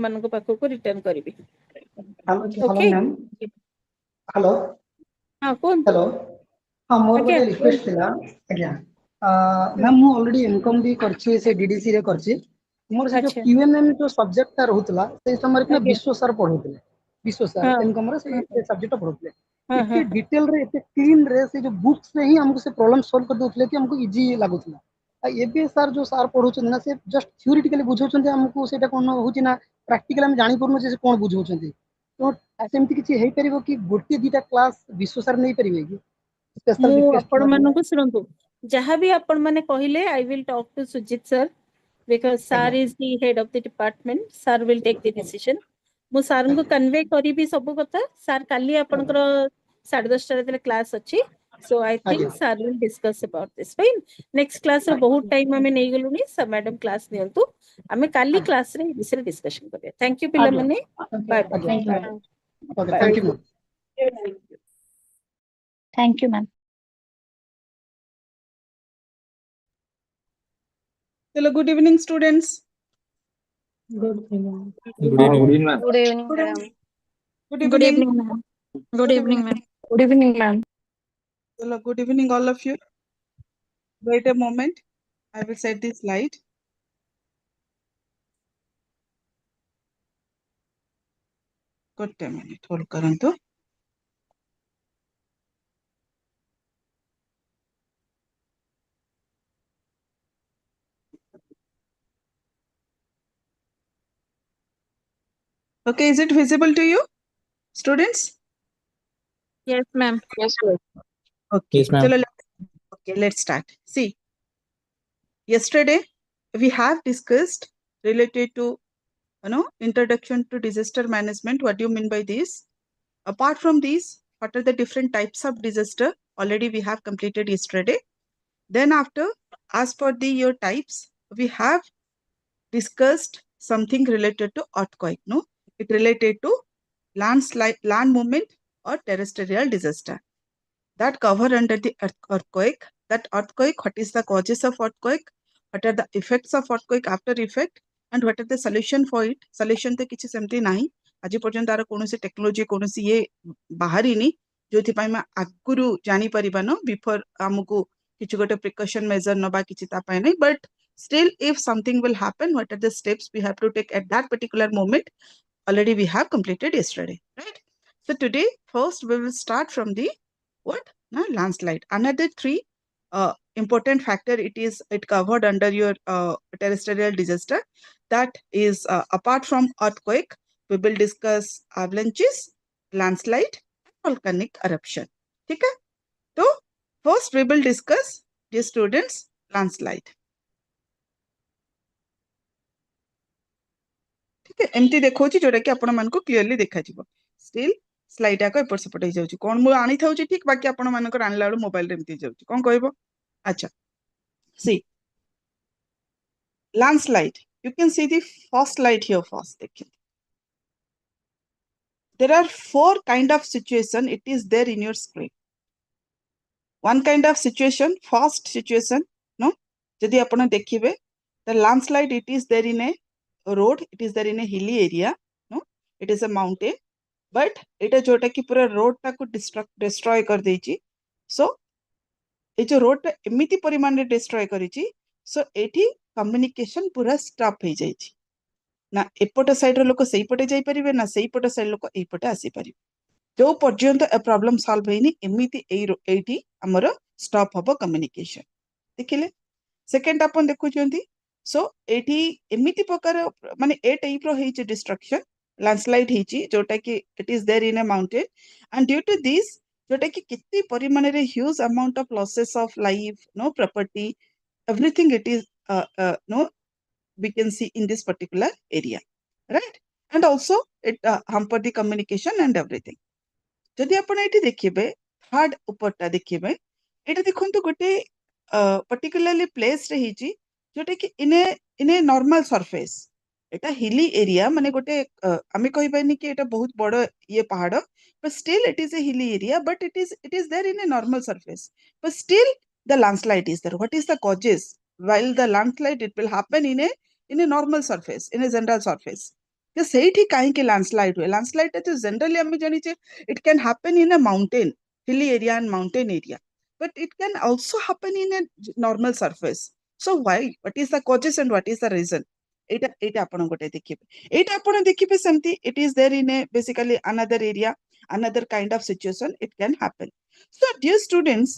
मान को पाखो को रिटर्न करबी हेलो मैम हेलो हां कोन हेलो हां मोर आज्ञा गोटे रिक्वेस्ट थिला आज्ञा मैम मु ऑलरेडी इनकम भी करछि से डीडीसी रे करछि मोर से जो अच्छा क्यूएनएम जो सब्जेक्ट ता रहउतला से समय रे आज्ञा विश्व सर पढौतले विश्व सर हां इनकम रे से सब्जेक्ट पढौतले हां इतने हां डिटेल रे इतने क्लीन रे से जो बुक्स से ही हमको से प्रॉब्लम सॉल्व कर दोतले कि हमको इजी लागुतला एबे सर जो सर पढौछन ना से जस्ट थ्योरेटिकली बुझौछन हमको सेटा कोन होची ना प्रैक्टिकल हम जानि परनु जे कोन बुझौछन तो सेमती किछि हेई परिबो कि गोटे दिटा क्लास विश्व सर नहीं परिबे कि स्पेशल मु रिक्वेस्ट आपण मानन को सुनंतु जहां भी आपण माने कहिले I will talk to Sujit sir because sir is the head of the department sir will take the decision मु सर को कन्वे करी भी सब कथा सर काली आपनकर 10:30 रे क्लास अछि so I think sir will discuss about this fine next class रे बहुत टाइम हमें नै गेलुनी सब मैडम क्लास नियंतु हमें काली क्लास रे विषय डिस्कशन करिया थैंक यू पिल्ला माने bye bye thank you thank you ma'am Hello, good evening, students. Good evening. Good evening, ma'am. Good evening ma'am Good Good evening. evening, ma'am. Good evening, ma'am. Good evening ma'am Hello, good evening, all of you. Wait a moment. I will set this slide. Good a minute. Hold karantu. Okay, is it visible to you, students? Yes, ma'am. Yes sir Okay. Yes, ma'am. Chalo, okay, let's start. See, yesterday we have discussed related to introduction to disaster management. What do you mean by this? Apart from these, what are the different types of disaster? Already we have completed yesterday. Then after, as per the your types, we have discussed something related to earthquake. No, it related to landslide, land movement, or terrestrial disaster that cover under the earthquake. That earthquake, what is the causes of earthquake? What are the effects of earthquake after effect? And what are the solution for it? Solution तो किसी सेमती नहीं आज पर्यंत तार कौन सी technology कौन सी ये बाहरी नहीं जो थी पाई मैं आगुरु जानी परिबा न बिफोर हमको किसी गोटे प्रिकॉशन मेजर नबा किसी ता पाई नहीं but still if something will happen what are the steps we have to take at that particular moment already we have completed yesterday, right? So today first we will start from the what landslide. Another three important factor it covered under your terrestrial disaster. That is apart from earthquake we will discuss avalanches, landslide, volcanic eruption. ठीक है? तो first we will discuss, dear students, landslide. ठीक है? एमती देखौची जोटा कि आपण मानको क्लियरली देखा जिवो. Still स्लाइड आको एपट सेपट हो जाउची कोन मु आनी थाउची ठीक बाकी आपण मानकर आनला वाला मोबाइल रे एमती जाउची कोन कहबो अच्छा सी landslide you can see the first slide here first देखिए there are four kind of situation it is there in your screen one kind of situation first situation no जदि आपण देखिबे the landslide it is there in a road it is there in a hilly area no it is a mountain but एटा जोटा कि पूरा road टाको destroy कर देची सो ए जो road टा एमिति परिमाण रे डिस्ट्रॉय करिची सो एठी कम्युनिकेशन पूरा स्टॉप हो जाइची ना एपट साइड रो लोक सेही पटे जाई परिबे ना सेही पट साइड लोक एही पटे आसी परिबे जो पर्यंत ए प्रॉब्लम सॉल्व हेनी एमिति एठी हमर स्टॉप हबो कम्युनिकेशन देखिले सेकंड अपन देखु चंती सो एठी एमिति प्रकार माने ए टाइप रो हेची डिस्ट्रक्शन landslide हेची जोटा कि it is there in a mountain and due to this जोटा कि कितनी परिमाण रे huge amount of losses of life no property everything it is no we can see in this particular area right and also it hamper the communication and everything जदि आपण एठी देखिबे third ऊपरटा देखिबे एटा देखंतु गोटे particularly place रे हेची जोटा कि इन a normal surface Etah hilly area माने गोटे आमे कहिबानी कि एटा बहुत बड़ ये पहाड़ but still it is a hilly area but it is there in a normal surface but still the landslide is there what is the causes while the landslide it will happen in a normal surface in a general surface कि ସେଇଠି କାହିଁକି landslide हुए landslide तो generally ଆମେ ଜାଣିଛେ it can happen in a mountain hilly area and mountain area but it can also happen in a normal surface so why what is the causes and what is the reason ଏଇଟା ଆପଣ ଗୋଟେ ଦେଖିବେ ଏଇଟା ଆପଣ ଦେଖିବେ ସେମିତି it is there in a basically another area another kind of situation it can happen so dear students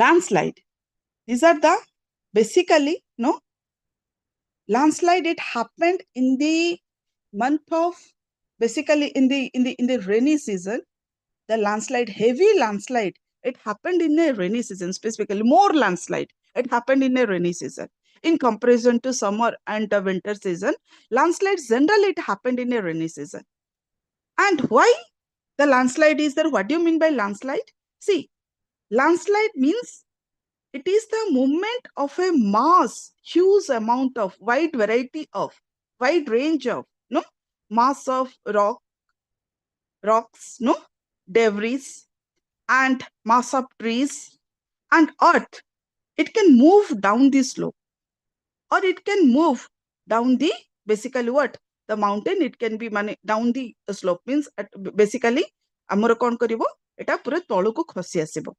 landslide these are the basically no landslide it happened in the month of basically in the rainy season the landslide heavy landslide it happened in a rainy season specifically more landslide it happened in a rainy season in comparison to summer and the winter season landslide generally it happened in a rainy season and why the landslide is there what do you mean by landslide see landslide means it is the movement of a mass huge amount of wide variety of wide range of no mass of rocks no debris and mass of trees and earth it can move down the slope or it can move down the basically what the mountain it can be down the slope means basically amar kon karibo eta pura tolku khosi asibo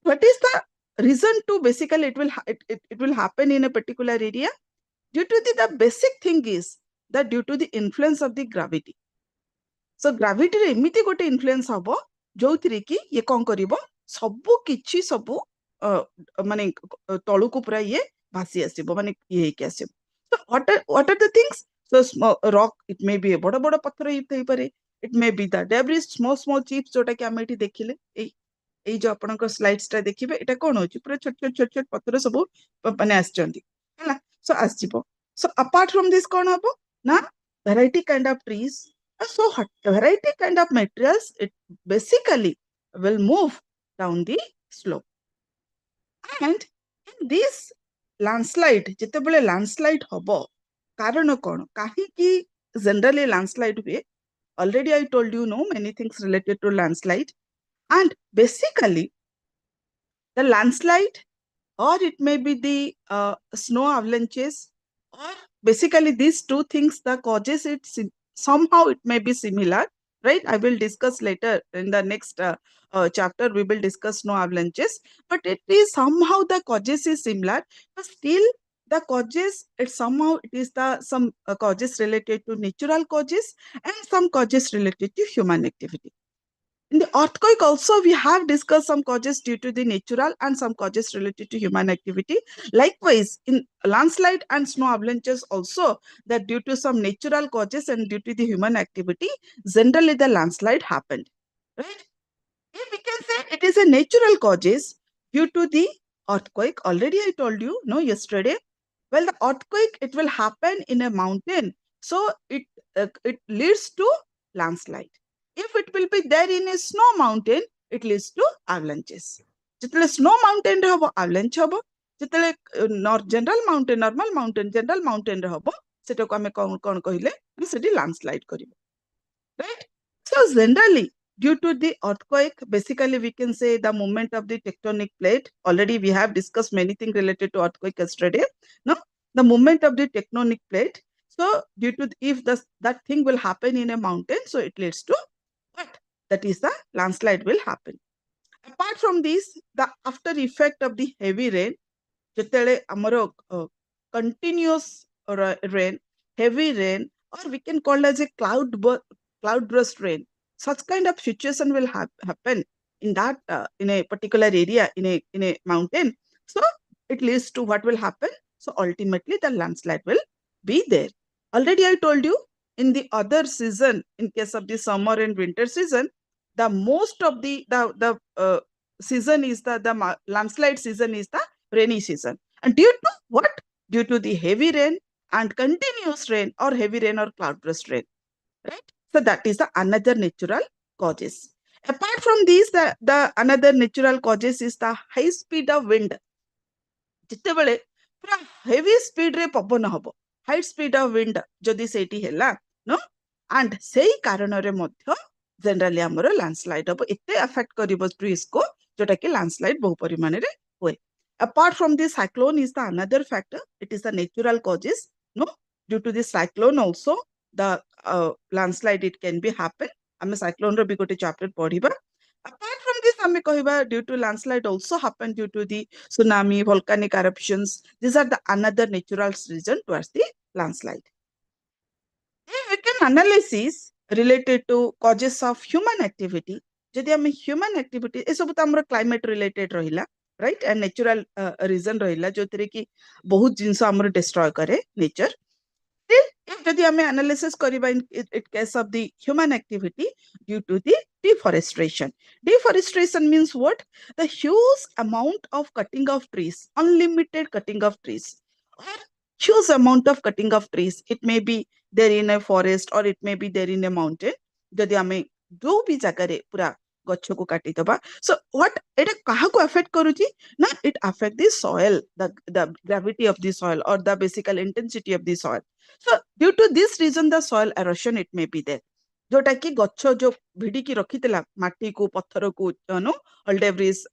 what is the reason to basically it will happen in a particular area due to the basic thing is that due to the influence of the gravity so gravity रे एमिति गोटे influence हबो जोथिरे कि ये कोन करिवो सबु किछि सबु माने तळु को पुरा ये भासी आसीबो माने ये हेकि आसीबो so what are the things so small rock it may be a बड़ बड़ पत्थर हेइ पारे it may be the debris small chips जोटा कि हम एठी देखिले एई जो आपनक स्लाइड्स टा देखिबे एटा कोन होची पूरा छोट पत्थर सब माने आछंती हला सो आसीबो so apart from this कोन हबो ना variety kind of trees so variety kind of materials it basically will move down the slope and in this landslide जेतेबेले landslide हबो कारण कोन काहे कि generally landslide हुए already I told you know many things related to landslide and basically the landslide or it may be the snow avalanches or basically these two things the causes it somehow it may be similar right I will discuss later in the next chapter we will discuss snow avalanches but it is somehow the causes is similar but still the causes it somehow it is the some causes related to natural causes and some causes related to human activity. In the earthquake also, we have discussed some causes due to the natural and some causes related to human activity. Likewise, in landslide and snow avalanches also, that due to some natural causes and due to the human activity, generally the landslide happened. Right? If we can say it is a natural causes due to the earthquake, already I told you, no, yesterday. Well, the earthquake, it will happen in a mountain. So, it leads to landslide. If it will be there in a snow mountain, it leads to avalanches. Jitale snow mountain re hobo avalanche hobo. Jitale general mountain, normal mountain, general mountain re hobo. Seta ko ame kon kahile seti landslide karibo. Right? So generally, due to the earthquake, basically we can say the movement of the tectonic plate. Already we have discussed many things related to earthquake yesterday. No, the movement of the tectonic plate. So due to if that thing will happen in a mountain, so it leads to what? That is the landslide will happen. Apart from this, the after effect of the heavy rain, jetale amaro continuous rain, heavy rain, or we can call as a cloud burst rain. Such kind of situation will happen in that in a particular area in a mountain. So it leads to what will happen. So ultimately the landslide will be there. Already I told you in the other season, in case of the summer and winter season, the most of the season is the landslide season is the rainy season. And due to what? Due to the heavy rain and continuous rain or heavy rain or cloud burst rain. Right? So that is the another natural causes. Apart from these, the another natural causes is the high speed of wind. Jitebale pura heavy speed re pabona hobo. High speed of wind jodi seiti hela no and sei karanore madhya generally amaro landslide hobo ete affect karibo trees ko jota ki landslide bohu parimane re hoye. Apart from this, cyclone is the another factor. It is the natural causes no due to the cyclone also the landslide it can be happen. Ame cyclone ro bi gote chapter पढ़िबा. Apart from this, ame kahiba due to landslide also happen due to the tsunami, volcanic eruptions. These are the another natural reason towards the landslide. Then we can analysis related to causes of human activity. जदि आम human activity ए सब तो हमर climate related रहिला, right, and natural reason रहिला जो तरे कि बहुत जिंस हमर destroy करे nature. Still, if जदि आम analysis करिबा in case of the human activity due to the deforestation. Deforestation means what? The huge amount of cutting of trees, unlimited cutting of trees, or huge amount of cutting of trees. It may be there in a forest or it may be there in a mountain. जदि आमे जो भी जगह रे पूरा गच्छ को काटी दबा. So what it काहा को affect करूची ना? It affect the soil, the gravity of the soil or the basical intensity of the soil. So due to this reason the soil erosion it may be there. जोटा कि गच्छ जो भिडी की रखितला माटी को पत्थर को no all debris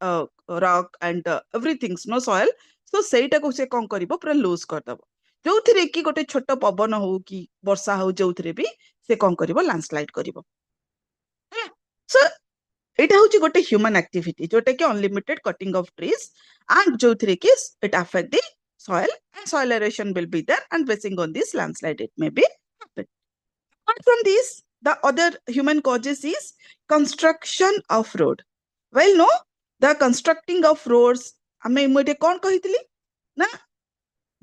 rock and everything no soil. So सेटा को से कोन करिवो पूरा लूज कर दबो. जोथिरे कि गोटे छोट पवन हो कि वर्षा हो जोथिरे भी से कोन करिवो लैंडस्लाइड करिवो. So एटा होची गोटे ह्यूमन एक्टिविटी जोटा कि unlimited cutting off trees and जोथिरे कि it affect the soil and soil erosion will be there and basing on this landslide it may be happen. Apart from this, the other human causes is construction of road. Well, no, the constructing of roads, ame moite kon kahitili na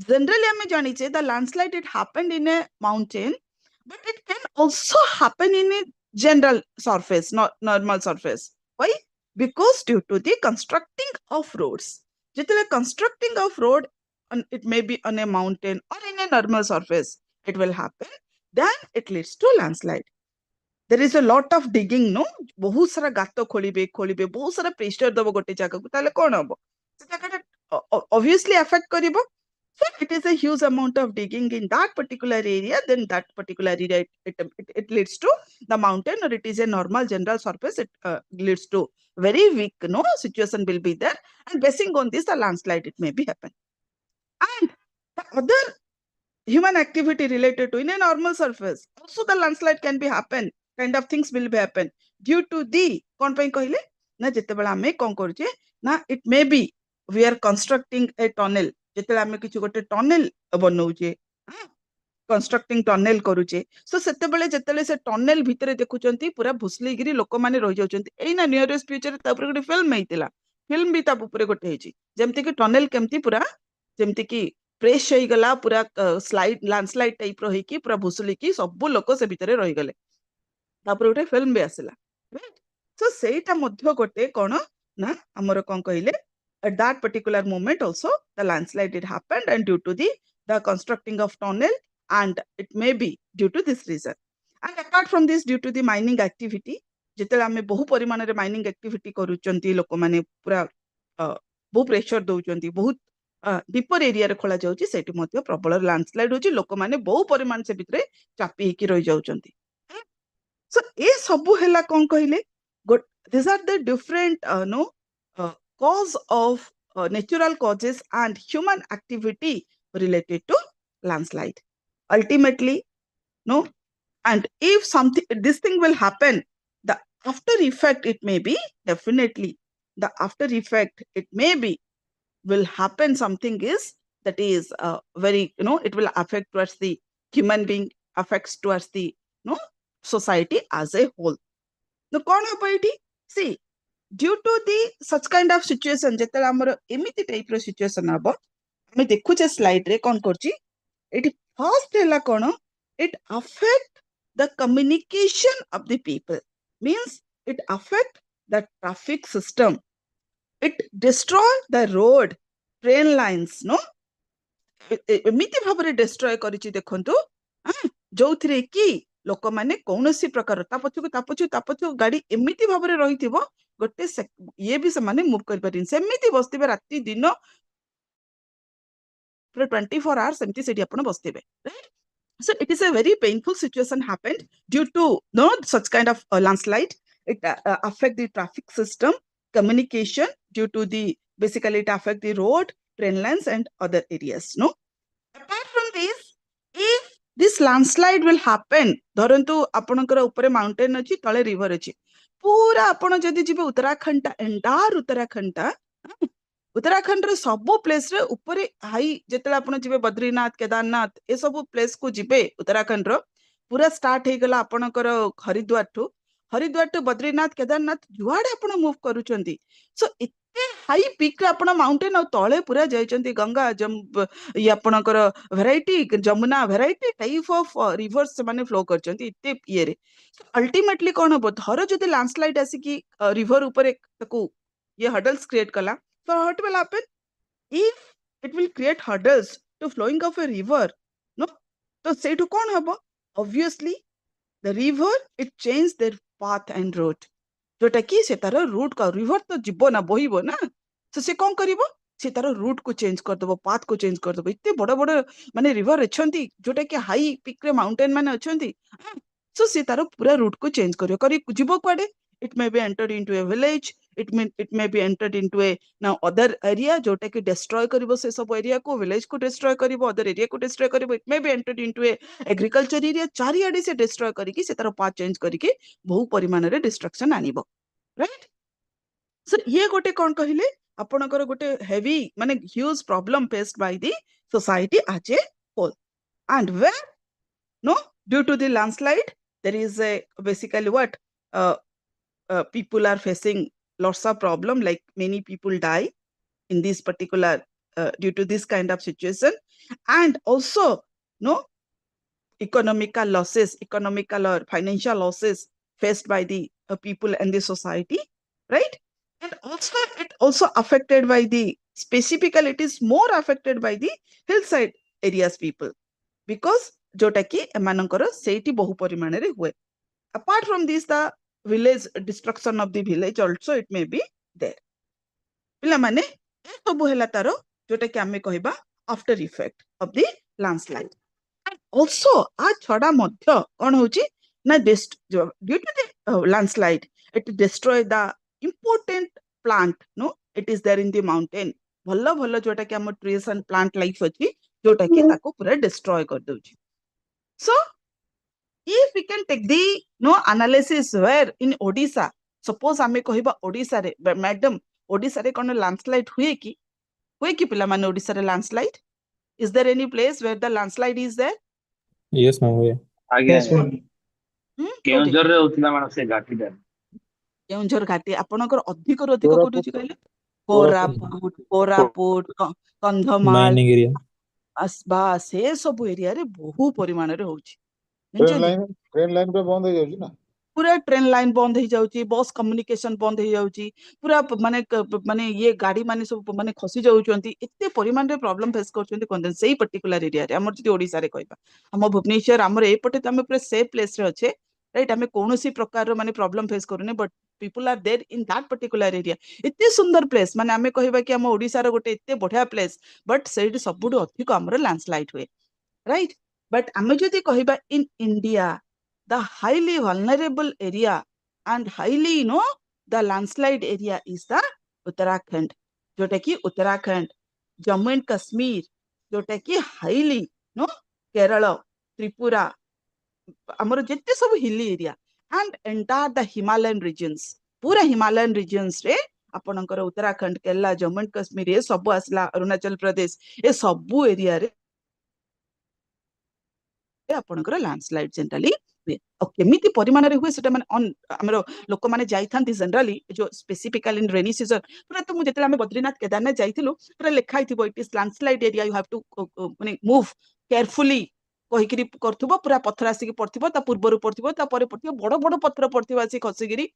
generally ame janiche the landslide it happened in a mountain, but it can also happen in a general surface, not normal surface. Why? Because due to the constructing of roads. Jitile constructing of road, it may be on a mountain or in a normal surface, it will happen. Then it leads to landslide. There is a lot of digging, no? बहुत सारा गातो खोलिबे बहुत सारा pressure दबो गोटे जगह को ताले कोन हबो से जगह obviously affect करिवो. So it is a huge amount of digging in that particular area, then that particular area it leads to the mountain, or it is a normal general surface, it leads to very weak no situation will be there, and basing on this the landslide it may be happen. And the other human activity related to in a normal surface also the landslide can be happen, kind of things will be happen due to the kon pai कहले ना जेतेबेला हमें कोन करजे ना it may be we are constructing a tunnel, जेतेबेला हमें किछु गोटे tunnel बनौजे constructing tunnel करूचे. So सेतेबेले जेतेले से tunnel भितरे देखुचंती पूरा भुसली गिरी लोक माने रहि जाउचंती. एना नियरेस्ट फ्यूचर ता ऊपर गोटे फिल्म हेतिला, फिल्म भी ता ऊपर गोटे हेची जेमति कि tunnel केमति पूरा जेमति कि प्रेस होई गला पूरा स्लाइड लैंडस्लाइड टाइप रो हेकी पूरा भुसली की सब लोक से भितरे रहि गले. तापर गोटे फिल्म भी आसिला, राइट. सो सेटा मध्य गोटे कोन ना हमर कोन कहिले at that particular moment also the landslide did happened and due to the constructing of tunnel, and it may be due to this reason. And apart from this due to the mining activity, जेतेला हमें बहु परिमाण रे mining activity करूचंती लोक माने पूरा बहु pressure दउचंती बहुत deeper area रे खोला जाउची सेठी मध्ये प्रबल लैंडस्लाइड होची लोक माने बहु परिमाण से भितरे चापी हेकी रहि जाउचंती. So ए सबु हेला कोन कहिले these are the different cause of natural causes and human activity related to landslide. Ultimately, no, and if something this thing will happen, the after effect it may be definitely the after effect it may be will happen something is that is very it will affect towards the human being, affects towards the society as a whole. The kon hapaiti see due to the such kind of situation जेतला हमर एमिति type रो situation हबो हमें देखु जे slide रे कोन करची it first हेला कोन it affect the communication of the people, means it affect the traffic system, it destroy the road train lines no एमिति भाबरे डिस्ट्रॉय करिछि देखंतु जोथिरे की लोक माने कोनोसी प्रकार तापछु गाड़ी एमिति भाबरे रहिथिबो गोटे ये भी समाने मूव कर पारिन सेमिति बस्तिबे राति दिन 24 hours एमिति सेठी आपण बस्तिबे, right. So it is a very painful situation happened due to such kind of landslide. It affect the traffic system, communication due to the basically it affect the road, train lines and other areas. No. Apart from this, if this landslide will happen धरंतु आपणकर ऊपर mountain अछि तळे river अछि पूरा आपण जदि जिबे Uttarakhand entire Uttarakhand रे सब प्लेस रे ऊपर हाई जेतले आपण जिबे बद्रीनाथ केदारनाथ ए सब प्लेस को जिबे उत्तराखंड रो पूरा स्टार्ट हे गला आपणकर हरिद्वार टू बद्रीनाथ केदारनाथ जुआडे आपण मूव करूचंती सो इते हाई पीक रे आपण माउंटेन और तळे पूरा जायचंती गंगा ये आपणकर variety Jamuna variety type of reverse माने फ्लो करचंती इते ये रे अल्टीमेटली कोन हबो धर जदि लैंडस्लाइड आसी कि रिवर ऊपर ताकू ये हडल्स क्रिएट कला so what will happen if it will create hurdles to flowing of a river no तो सेठु कोन हबो obviously the river it changed their path and route जोटा कि से तार रूट का रिवर तो जीवो ना बोहिबो ना तो से कोन करिवो से तार रूट को चेंज कर दबो पाथ को चेंज कर दबो इत्ते बड़ बड़ माने रिवर अछंती जोटा कि हाई पिक रे माउंटेन माने अछंती सो से तार पूरा रूट को चेंज करियो करी जीवो क्वाडे it may be entered into a village it may be entered into a now other area जोटा कि destroy करिवो से सब एरिया को village को destroy करिवो other area को destroy करिवो it may be entered into a agriculture area चारियाडे से destroy करिकी से तार पाथ चेंज करिकी बहु परिमाण रे डिस्ट्रक्शन आनिबो राइट सो ये गोटे कोन कहिले आपनकर गोटे हेवी माने huge problem faced by the society as a whole and where no due to the landslide there is a basically what people are facing lots of problem like many people die in this particular due to this kind of situation and also no economical or financial losses faced by the people and the society right and also it also affected by the specifically it is more affected by the hillside areas people because jota ki emanଙ୍କର ସେଇଠି ବହୁ ପରିମାଣରେ ହୁଏ apart from this the village destruction of the village also it may be there पिला माने ए सब हैला तारो जोटा कि आमे कहबा after effect of the landslide and also आ छडा मध्य कोन होची ना due to the landslide it destroy the important plant no it is there in the mountain भल्लो भल्लो जोटा कि हम trees and plant life अछि जोटा कि ताको पूरा destroy कर दउची so if we can take the no analysis where in Odisha suppose आमे कहबा ओडिसा रे मैडम ओडिसा रे कोन लैंडस्लाइड हुए कि पिला माने ओडिसा रे landslide is there any place where the landslide is there yes ma'am हुए आगे Yes, ma'am. केउंझर रे होतिला माने से घाटी दे केउंझर घाटी आपनकर अधिक रो अधिक कोठी छि कहले कोरापुट कंधमाल माइनिंग एरिया असबा से सब एरिया रे बहु परिमाण रे होछि ट्रेन लाइन पे बंद हो जाउची ना पूरा ट्रेन लाइन बंद हो जाउची बस कम्युनिकेशन बंद हो जाउची पूरा माने ये गाड़ी माने सब माने खसी जाउचंती एते परिमाण रे प्रॉब्लम फेस करचंती कोन सेही पर्टिकुलर एरिया रे हमर जति ओडिसा रे कहबा हम भुवनेश्वर हमर ए पटे त हम पूरा सेफ प्लेस रे अच्छे राइट हमें कोनोसी प्रकार रो माने प्रॉब्लम फेस करूने but people are there in that particular area एते सुंदर प्लेस माने हमें कहबा कि हम ओडिसा रो गोटे एते बढ़िया प्लेस बट सेही सबुडु अधिक हमर लैंडस्लाइड हुए राइट बट हमें जति कहबा in India the highly vulnerable area and highly the landslide area is the Uttarakhand जोटा कि उत्तराखंड जम्मू एंड कश्मीर जोटा कि highly केरल त्रिपुरा हमर जत्ते सब hilly area and entire the Himalayan regions पूरा Himalayan regions रे आपनकर उत्तराखंड केरला जम्मू एंड कश्मीर ये सब आसला अरुणाचल प्रदेश ये सब एरिया रे आपनकर लैंडस्लाइड जनरली केमिति परिमाण रे हुए सेटा माने हमर लोक माने जाइथांती जनरली जो स्पेसिफिकली इन रेनी सीजन पूरा तो मु जेतला हम बद्रीनाथ केदारनाथ जाइथिलु पूरा लिखाई थिबो it is landslide area you have to माने मूव केयरफुली कहिकरी करथबो पूरा पत्थर आसी पड़थिबो ता पूर्वरु पड़थिबो ता परे पड़थिबो बड़ बड़ पत्थर पड़थिबो आसी खसिगिरी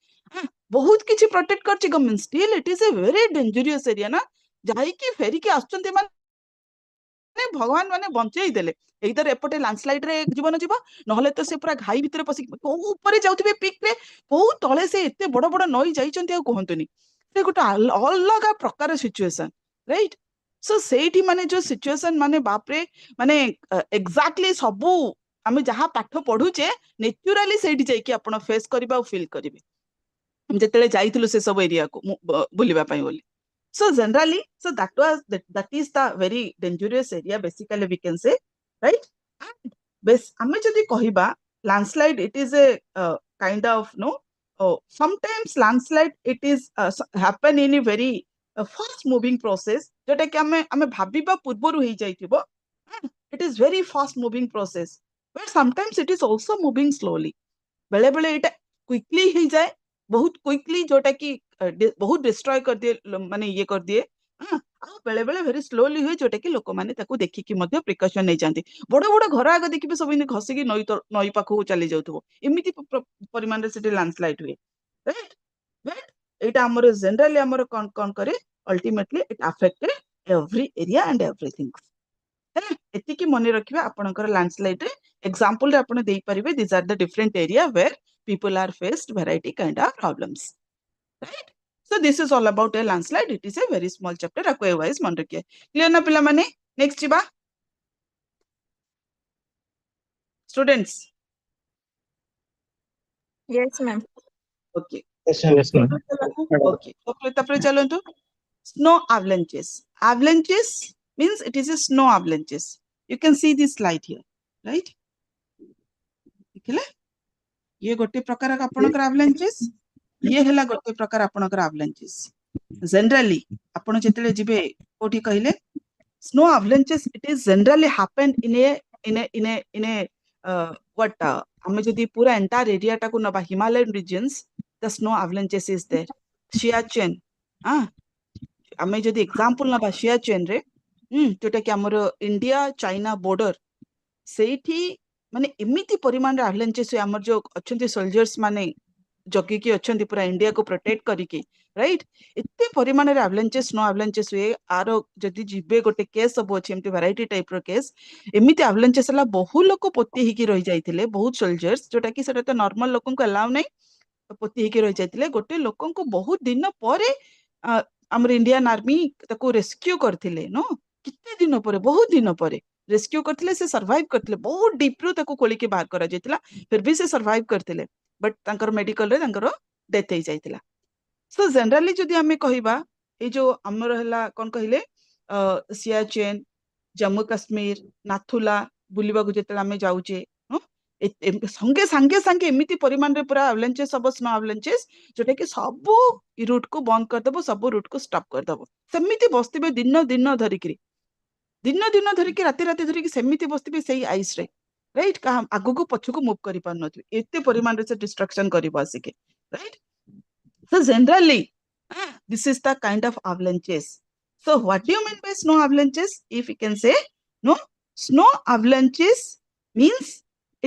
बहुत किछि प्रोटेक्ट करछि government still it is a very dangerous area ना जाई कि फेरी के आछंती माने भगवान माने बंचेई देले एइदर एपटे लैंडस्लाइड रे जीवन जीव नहले तो से पूरा घाई भितर पसी को ऊपर जाउथिबे पीक रे को तळे से एते बड़ बड़ नई जाइचंती आ कहंतुनी से गोटे अलग प्रकार सिचुएशन राइट सो सेठी माने जो सिचुएशन माने बाप रे माने एग्जैक्टली सबु आमे जहा पाठ पढुचे नेचुरली सेठी जाई कि आपण फेस करबा और फील करबे जेतेले जाइथिलु से सब एरिया को बुलिबा पई बोली so generally so that is the very dangerous area basically we can say right and base आमे जदि कहिबा landslide it is a kind of sometimes landslide it is happen in a very fast moving process जोटा कि आमे भाबिबा पूर्वरु हेइ जाइथिबो it is very fast moving process but sometimes it is also moving slowly बेले बेले एटा quickly हेइ जाए बहुत quickly जोटा कि बहुत डिस्ट्रॉय कर दिए माने ये कर दिए बेले बेले वेरी स्लोली हुए जोटा कि लोक माने ताकू देखिकी मध्ये प्रिकॉशन नै जानती बड़ बड़ घर आगे देखिबे सब इन घसिकी नई पाखो चली जाउथबो एमिति परिमाण रे सिटी लैंडस्लाइड हुए राइट बट एटा हमर जनरली हमर कोन करे ultimately it affected every area and everything एति की मने रखिबा आपनकर लैंडस्लाइड रे एग्जांपल रे आपन देई परिबे this are the different area where people are faced variety kind of problems, right? So this is all about a landslide. It is a very small chapter. Akwe wise मन रखिए. Clear ना पिला माने? Next Chiba. Students. Yes, ma'am. Okay. Yes, ma'am. Okay. तपरे चलो तो. Snow avalanches. Avalanches means it is a snow avalanches. You can see this slide here, right? देखिले? ये गोटे प्रकार आपनकर avalanches. ये हला गोटे प्रकार आपनकर avalanches. Generally आपण जेतले जिबे कोठी कहिले snow avalanches it is generally happened in a what हम जदी पूरा entire area टा को नबा Himalayan regions the snow avalanches is there Siachen हमें जदी example नबा Siachen रे जोटा कि हमर इंडिया चाइना बॉर्डर सेठी माने एमिति परिमाण रे avalanches हमर जो अछंती सोल्जर्स माने जगी की अछंती पूरा इंडिया को प्रोटेक्ट करिके राइट इत्ते परिमाण रे avalanches स्नो avalanches हुए आरो जदी जिबे गोटे केस सब अछि एमती वैरायटी टाइप रो केस एमिति avalanches हला बहु लोक पोती हिकी रहि जाइथिले बहुत सोल्जर्स जोटा कि सेटा तो नॉर्मल लोकन को अलाउ नै पोती हिकी रहि जाइथिले गोटे लोकन को बहुत दिन परे हमर इंडियन आर्मी ताको रेस्क्यू करथिले नो कितने दिन परे बहुत दिन परे रेस्क्यू करथिले से सर्वाइव करथिले बहुत डीप रो ताको खोली के बाहर करा जाइतिला फिर भी से सर्वाइव करथिले बट तांकर मेडिकल रे तांकर डेथ हे जाइतिला सो जनरली जदि हमें कहिबा ए जो हमर हला कोन कहिले सियाचेन जम्मू काश्मीर नाथुला बुलिबा को जेतला हमें जाउचे संगे संगे संगे एमिति परिमाण रे पूरा avalanches सब स्नो avalanches जोटा कि सब रूट को बंद कर दबो सब रूट को स्टॉप कर दबो सेमिति बस्तिबे दिन दिन धरिकरी दिन धरिकी राति राति धरिकी सेमिति बस्तिबे सेही आइस रे राइट का आगु को पछु को मूव करि पार नथि एते परिमाण रे से डिस्ट्रक्शन करिबो आसिके right so generally this is the kind of avalanches so what do you mean by snow avalanches if you can say no snow avalanches means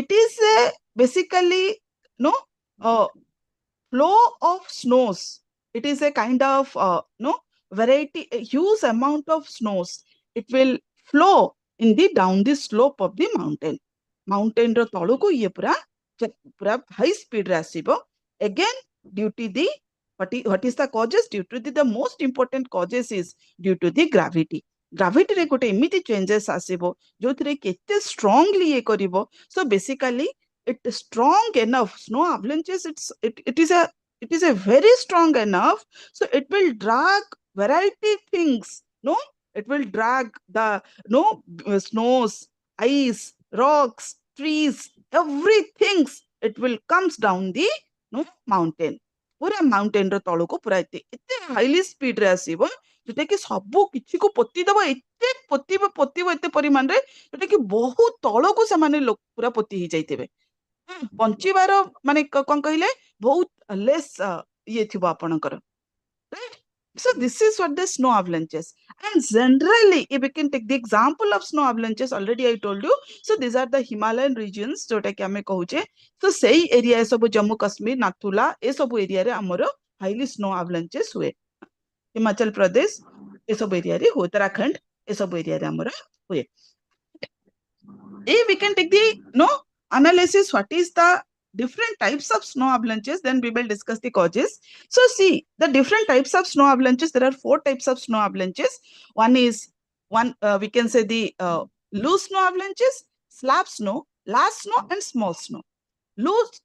it is basically no flow of snows it is a kind of variety a huge amount of snows it will flow in the down the slope of the mountain ro tolu ko ye pura high speed रे आसीबो again due to the what is the causes due to the most important causes is due to the gravity रे गोटे एमिति changes आसीबो जोथरे केते strongly ये करिवो so basically it is strong enough snow avalanches it is a very strong enough so it will drag variety things no it will drag the snows ice rocks trees everything it will comes down the mountain पूरा mountain रो तळो को पूरा एते highly speed रे आसीबो जोटा कि सब किछि को पोती दबो एते पोतीबो एते परिमाण रे जोटा कि बहुत तळो को से माने लोक पूरा पोती ही जाइतेबे पंचीबार माने कोन कहिले बहुत लेस ये थिबो आपनकर right so this is what the snow avalanches and generally if we can take the example of snow avalanches already I told you so these are the Himalayan regions जोटा कि हमें कहूचे so सही area सब जम्मू कश्मीर नाथुला ए सब area रे हमर highly snow avalanches हुए हिमाचल प्रदेश ए सब एरिया रे उत्तराखंड ए सब एरिया रे हमर हुए if we can take the analysis what is the different types of snow avalanches then we will discuss the causes so see the different types of snow avalanches there are 4 types of snow avalanches one is we can say the loose snow avalanches slab snow large snow and small snow loose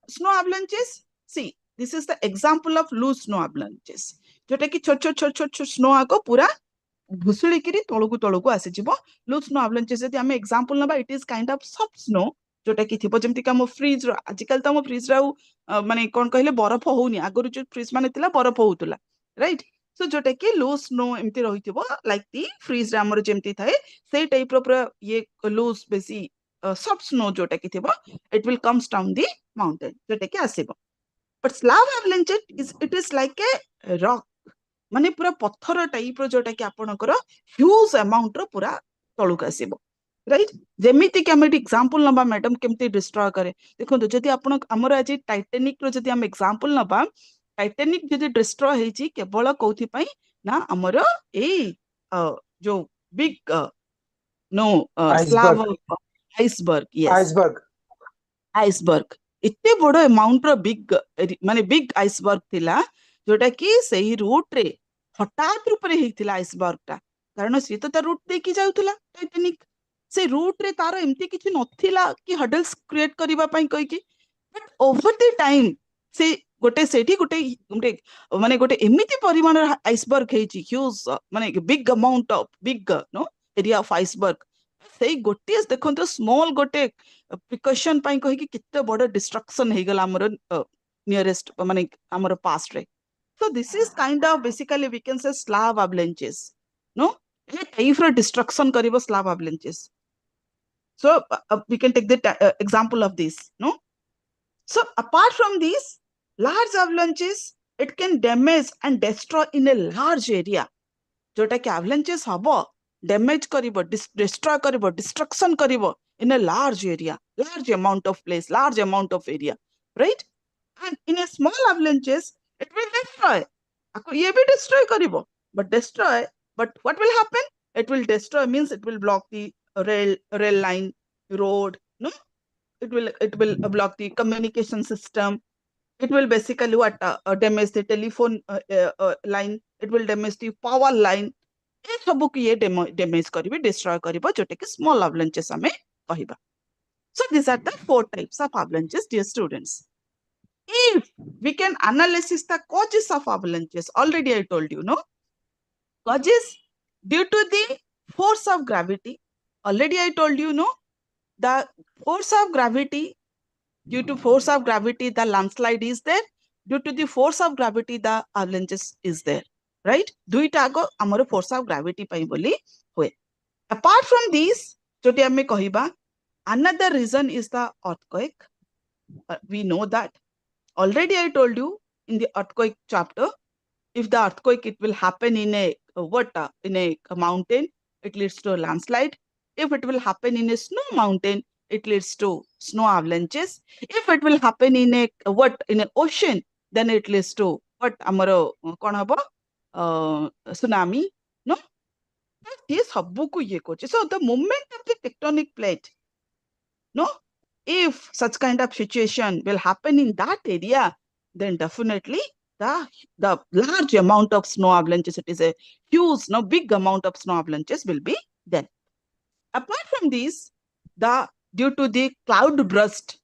snow avalanches see this is the example of loose snow avalanches जोटा कि छोट छोट snow आको पूरा भुसुलिकिरी तळकु आसीजिवो loose snow avalanches जदि हम example नबा it is kind of soft snow जोटा कि थिबो जेमति कि हम फ्रिज रो आजिकल त हम फ्रिज रो माने कोन कहले बरफ होउनी आगरु जो फ्रिज माने तिला बरफ होउतला राइट सो जोटा कि लूज स्नो एमति रहिथिबो लाइक दी फ्रिज रे हमर जेमति थाए सेई टाइप रो पूरा ये लूज बेसी सॉफ्ट स्नो जोटा कि थिबो it will comes down the mountain जोटा कि आसीबो but slab avalanche it is like a rock माने पूरा पत्थर टाइप रो जोटा कि आपनकर ह्यूज अमाउंट रो पूरा तळुक आसीबो राइट जेमिति कि हम एग्जांपल नबा मैडम केमति डिस्ट्रॉय करे देखो जदि आपण हमर आज टाइटैनिक रो जदि हम एग्जांपल नबा टाइटैनिक जदि डिस्ट्रॉय हेची केवल कोथि पई ना हमर ए जो big no slab iceberg yes iceberg iceberg इतने बड़ अमाउंट रो बिग माने बिग आइसबर्ग थिला जोटा कि सही रूट रे हठात रूप रे हेतिला आइसबर्ग टा कारण से तो ता रूट देखि जाउतला टाइटैनिक से रूट रे तार एमती किछि नथिला कि हडल्स क्रिएट करिवा पई कहि कि बट ओवर द टाइम से गोटे सेठी गोटे गोटे माने गोटे एमिति परिमाण आइसबर्ग हेछि ह्यूज माने big amount of big no area of iceberg से गोटे देखो स्मॉल गोटे प्रिकॉशन पाई कहि कि किते बड़ डिस्ट्रक्शन हे गला हमर नियरेस्ट माने हमर पास्ट रे so this is kind of basically we can say slab avalanches no a type of destruction karibo slab avalanches so we can take the example of this no so apart from these large avalanches it can damage and destroy in a large area jota ki avalanches habo damage karibo destroy karibo destruction karibo in a large area large amount of place large amount of area right and in a small avalanches it will destroy ye bhi destroy karibo but destroy but what will happen it will destroy means it will block the rail line road no it will block the communication system it will basically what damage the telephone line it will damage the power line ए सब को ये damage करिवे destroy करिवो जोटे कि small avalanches हमें कहिबा so these are the four types of avalanches dear students if we can analysis the causes of avalanches already I told you no causes due to the force of gravity already I told you no the force of gravity due to force of gravity the landslide is there due to the force of gravity the avalanches is there right दुईटा आगो हमर force of gravity पई बोली होय apart from these जोटी हमें कहिबा another reason is the earthquake we know that already I told you in the earthquake chapter if the earthquake it will happen in a in a mountain it leads to a landslide if it will happen in a snow mountain it leads to snow avalanches if it will happen in a in an ocean then it leads to amaro kon habo tsunami no ये सब को ये कोचे so the moment of the tectonic plate no if such kind of situation will happen in that area then definitely the large amount of snow avalanches it is a huge no big amount of snow avalanches will be there apart from these the due to the cloud burst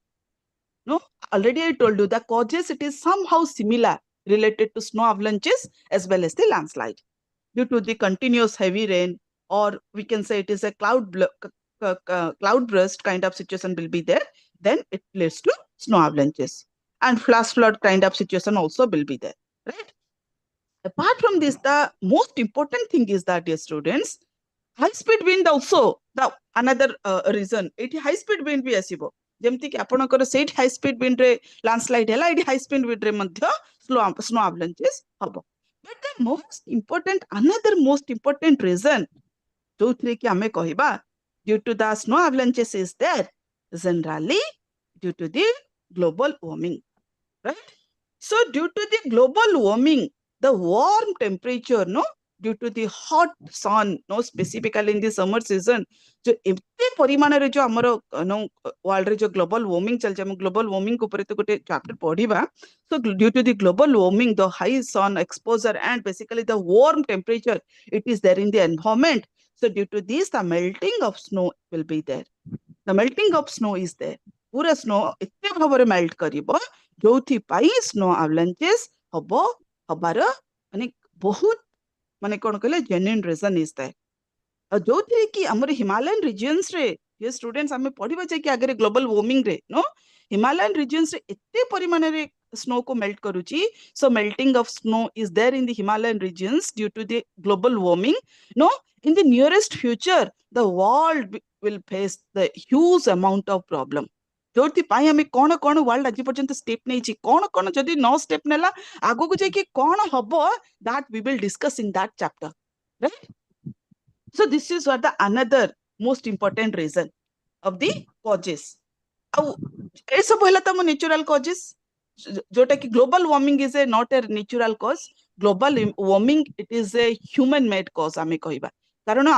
no already I told you the causes it is somehow similar related to snow avalanches as well as the landslide due to the continuous heavy rain or we can say it is a cloud burst kind of situation will be there then it leads to snow avalanches and flash flood kind of situation also will be there right apart from this the most important thing is that dear students high speed wind also the another reason it high speed wind भी आसीबो जेमति कि आपनकर सेट high speed wind रे landslide हैला इडी high speed wind रे मध्य स्नो अवलांचेस हबो but the most important another most important reason जो थ्री कि हमें कहिबा due to the snow avalanches is there generally due to the global warming right so due to the global warming the warm temperature no due to the hot sun no specifically in the summer season जो एते परिमाण रे जो हमरो no world रे जो global warming चल हम ग्लोबल वार्मिंग ऊपर तो गोटे chapter पढिबा so due to the global warming the high sun exposure and basically the warm temperature it is there in the environment so due to this the melting of snow will be there the melting of snow is there पूरा snow एते भाबरे melt करिवो जोथि पाई snow avalanches हबो हबार माने बहुत माने कोन कहले genuine reason is that जो थे कि हमर हिमालयन रीजन्स रे ये स्टूडेंट्स हमें पढ़िबा जे कि आगे ग्लोबल वार्मिंग रे नो हिमालयन रीजन्स रे एते परिमाण रे स्नो को मेल्ट करूची so melting of snow is there in the Himalayan regions due to the global warming no in the nearest future the world will face the huge amount of problem जोथि पाई हमें कोन कोन world आज पर्यंत step नै छी कोन कोन जदी no step नेला आगो को जे कि कोन हबो that we will discuss in that chapter right so this is what the another most important reason of the causes ए सब होला त नेचुरल कॉजेस जोटा कि global warming is a not a natural cause global warming it is a human made cause आमे कहबा कारण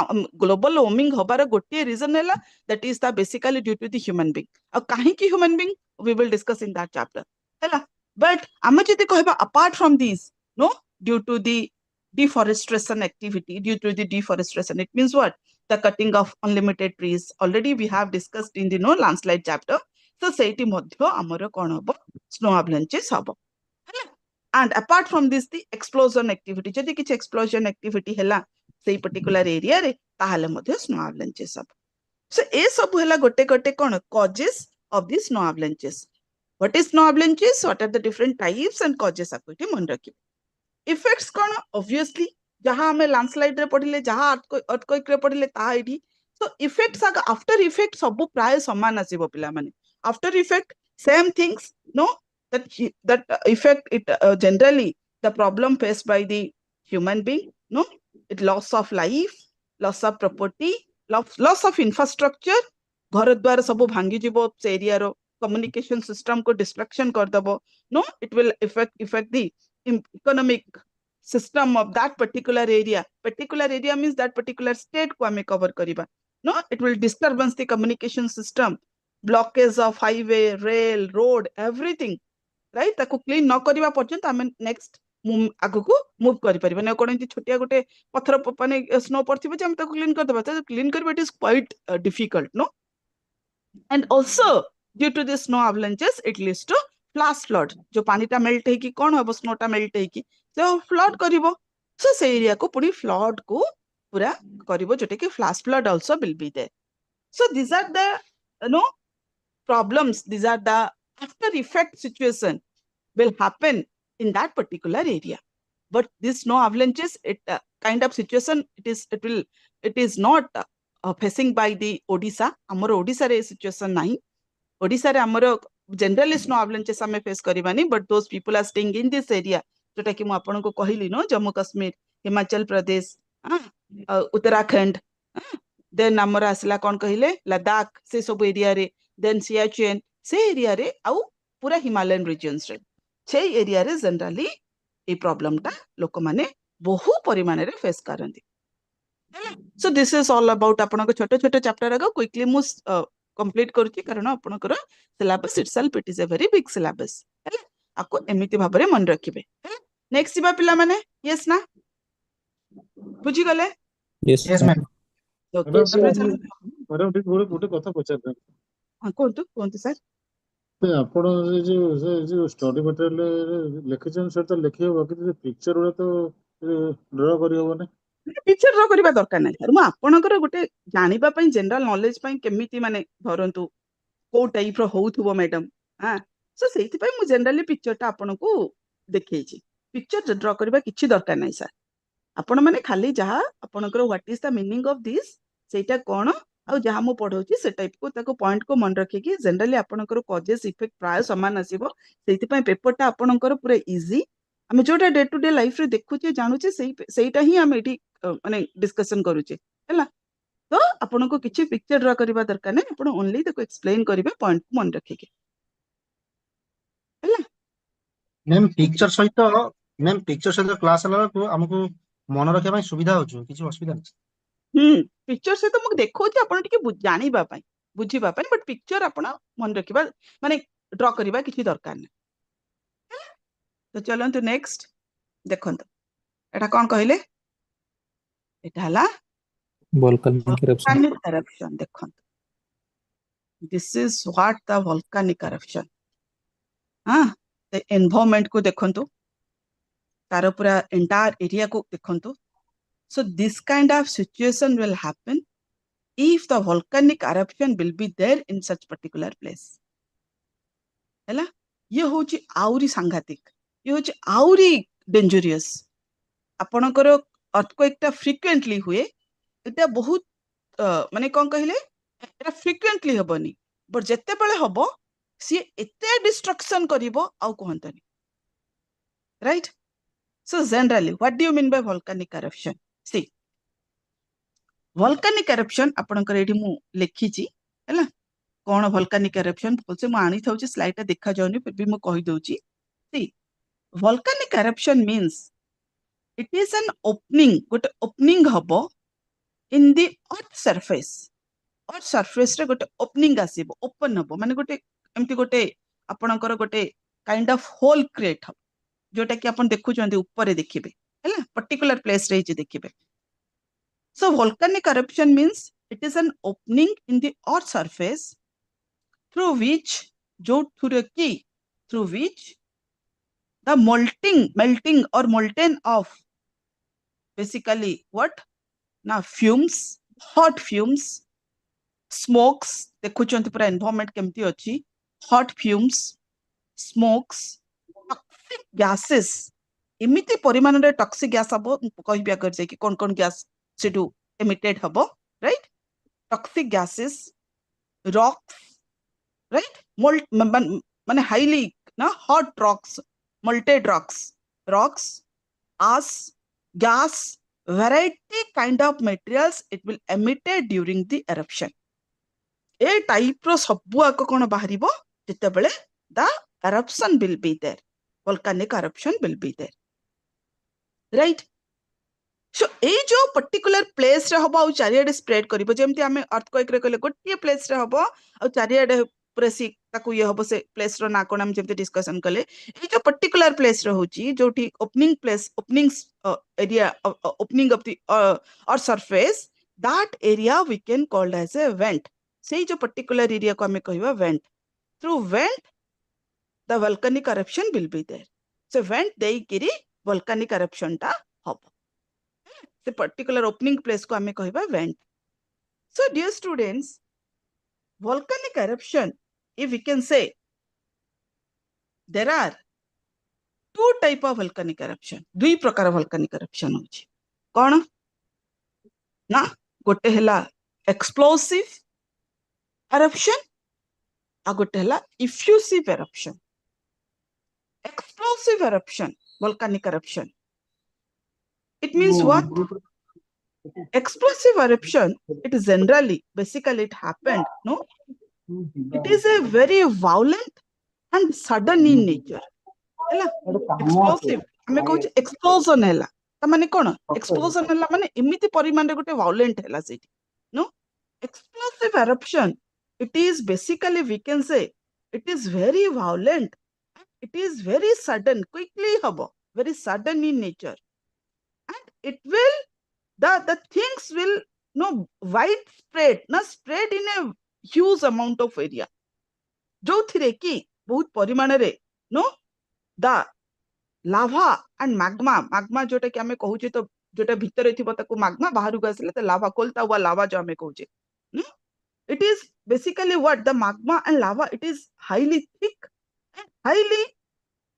global warming हबार गोटे रीजन हैला that is the basically due to the human being आ काहे कि human being we will discuss in that chapter हैला बट आमे जदी कहबा apart from this no due to the deforestation activity due to the deforestation it means what the cutting of unlimited trees already we have discussed in the no landslide chapter so seiti madhya amara kon hobo snow avalanches hobo and apart from this the explosion activity jodi kichh explosion activity hela sei particular area re tahale madhya snow avalanches hobo so e sab hela gote gote kon causes of the snow avalanches what is snow avalanches what are the different types and causes akoiti mon rakhibe effects कौन obviously जहां हमें landslide रे पढ़िले जहां earthquake रे पढ़िले ता आईडी so effects after effect सब प्राय समान आसीबो पिला माने after effect same things no that effect it generally the problem faced by the human being no it loss of life loss of property loss of infrastructure घर द्वार सब भांगी जीवो से एरिया रो कम्युनिकेशन सिस्टम को डिस्ट्रक्शन कर दबो no it will effect the economic system of that particular area means that particular state ko ame cover kariba no it will disturbance the communication system blockage of highway rail road everything right taku clean न करिबा पर्यंत ame next आगु को move करि परिबा ने कोन छोटिया गोटे पत्थर माने स्नो पड़थिबो जे हम ताको क्लीन कर देबा त क्लीन करबा it is quite difficult no and also due to the snow avalanches it leads to flash flood जो पानीटा मेल्ट हेकी कौन हम स्नोटा मेल्ट हेकी से फ्लड करिवो सो से एरिया को पूरी फ्लड को पूरा करिवो जोटे कि flash flood also will be there so this are the no problems this are the after effect situation will happen in that particular area but this snow avalanches it kind of situation it is not facing by the Odisha amar Odisha re situation nahi Odisha रे amar generally snow avalanches hame face karibani but those people are staying in this area jota ki mu apan ko कहली no Jammu Kashmir Himachal Pradesh Uttarakhand then amara asla kon कहले Ladakh se सब area रे then Siachen se area रे au पूरा Himalayan regions रे से area रे generally ए problem टा लोक माने बहु परिमाण रे face करंती so this is all about आपण को छोटे छोटे चैप्टर आगो क्विकली मु कंप्लीट करूची कारण आपनकर syllabus itself it is a very big syllabus हैला आको एमिति भाबरे मन रखिबे नेक्स्ट सिबा पिला माने यस ना बुझी गले Yes, Yes, ma'am. Okay madam तापर चलो मैडम ठीक गोटे कथा पचार हां कोंतु सर ଆପଣ ସେ ଯୋଉ ଷ୍ଟଡି ମେଟେରିଆଲ ଲେଖିଛନ୍ତି ସେଟା ତ ଲେଖି ହବ କିନ୍ତୁ ପିକ୍ଚର ଗୁଡା ତ ଡ୍ର କରି ହବନି पिक्चर ड्रा करबा दरकार नै सर मु आपनकर गोटे जानिबा पई जनरल नॉलेज पई केमिति माने धरंतु को टाइप रो होउथबो मैडम हां सो सेति पई मु जनरली पिक्चर ता आपनको देखैछि पिक्चर ड्रा करबा किछि दरकार नै सर आपण माने खाली जहा आपनकर what is the meaning of this सेटा कोन आ जहा मु पढौछि से टाइप को ताको पॉइंट को मन रखे कि जनरली आपनकर कॉजेस इफेक्ट प्राय समान आसीबो सेति पई पेपर ता आपनकर पूरा इजी हम जोटा डे टू डे लाइफ रे देखुचे जानुचे सेटा ही हम एठी माने डिस्कशन करूचे हैला तो आपन को किछि पिक्चर ड्रा करबा दरकार नै आपन ओनली ताको एक्सप्लेन करिवे पॉइंट को मन रखे के हैला मैम पिक्चर सहित क्लास हला को हमको मन रखिया ପାଇଁ सुविधा होछु किछि असुविधा नै पिक्चर से तो मु देखौछि आपन टिके जानिबा पई बुझिबा पई बट पिक्चर आपन मन रखिबा माने ड्रा करबा किछि दरकार नै तो चलंतु नेक्स्ट देखंतु एटा कोन कहिले एटा हला Volcanic eruption. volcanic eruption देखंतु this is what the volcanic eruption हां the environment को देखंतु तार पूरा एंटायर एरिया को देखंतु So this kind of situation will happen if the volcanic eruption will be there in such particular place. Hela? ये होची आउरी सांघातिक, ये होची आउरी डेंजरियस. आपणकर अर्थक्वेक टा फ्रिक्वेंटली हुए, एटा बहुत माने कौन कहले एटा फ्रिक्वेंटली हबनी, बट जेते बेले हबो सी एते डिस्ट्रक्शन करिवो आउ कहंतनी. Right? So generally, what do you mean by volcanic eruption? See, volcanic eruption आपणकर एठी मु लेखिची हैला कौन volcanic eruption बोलसे मु आनी थाउची स्लाइड टा देखा जाउनी फिर भी मु कहि दउची. See, volcanic eruption means it is an opening, गोटे opening हबो in the earth surface. earth surface रे गोटे opening आसीबो, open हबो माने गोटे एमती गोटे आपणकर गोटे काइंड ऑफ होल क्रिएट हबो जोटा कि अपन देखु चंदी ऊपर देखिबे हैला पर्टिकुलर प्लेस रे जे देखिबे. So volcanic eruption means it is an opening in the earth surface through which the melting or molten of basically what na fumes, hot fumes, smokes देखु चंदी पूरा environment केमती अछि, hot fumes, smokes, toxic gases, इमिति परिमाण रे toxic gas हबो कहिबा कर जे कि कोन कोन gas सेटू emitted हबो. Right? Toxic gases, rocks, right, माने हाईली ना hot rocks, molted rocks, ash, gas, variety kind of materials it will emitted during the eruption. ए type रो सबु आको कोन बाहरिबो जते बेले the eruption will be there, volcanic eruption will be there. Right? So ए जो particular place रे हबो आ चारियाडे spread करिवो जेमति हमें अर्थक्वेक रे कहले गोटिए प्लेस रे हबो आ चारियाडे पूरा सी ताकू ये हबो से प्लेस रो ना कोन हम जेमति डिस्कशन कले ए जो पर्टिकुलर प्लेस रे होची जोठी opening place, opening area, opening of the earth surface, that area we can called as a vent. सेही जो पर्टिकुलर एरिया को हमें कहबा vent. Through vent the volcanic eruption will be there. So vent देइकिरी volcanic eruption टा हबो. The particular opening place को हमें कहबा vent. So dear students, volcanic eruption, if we can say, there are two type of volcanic eruption. दुई प्रकार volcanic eruption होची. कौन? ना गोटे हला explosive eruption आ गोटे हला effusive eruption. Explosive eruption, volcanic eruption. It means what? Explosive eruption, it is generally, basically it happened, no? It is a very violent and sudden in nature. Hela? Explosive, हमें कहूँ explosion हला. ता माने कौन? Explosion हला माने इमिति परिमाण रे गोटे violent हला सेठी. No? Explosive eruption, it is basically, we can say, it is very violent. It is very sudden, quickly habo, very sudden in nature, and it will the things will no widespread, na spread in a huge amount of area. जो थिरे की बहुत परिमाण रे no the lava and magma जोटा कि हमें कहू जे तो जोटा भीतर थिबो ताको magma बाहर को आसले तो lava कोलता हुआ lava जो हमें कहू जे. It is basically what the magma and lava, it is highly thick and highly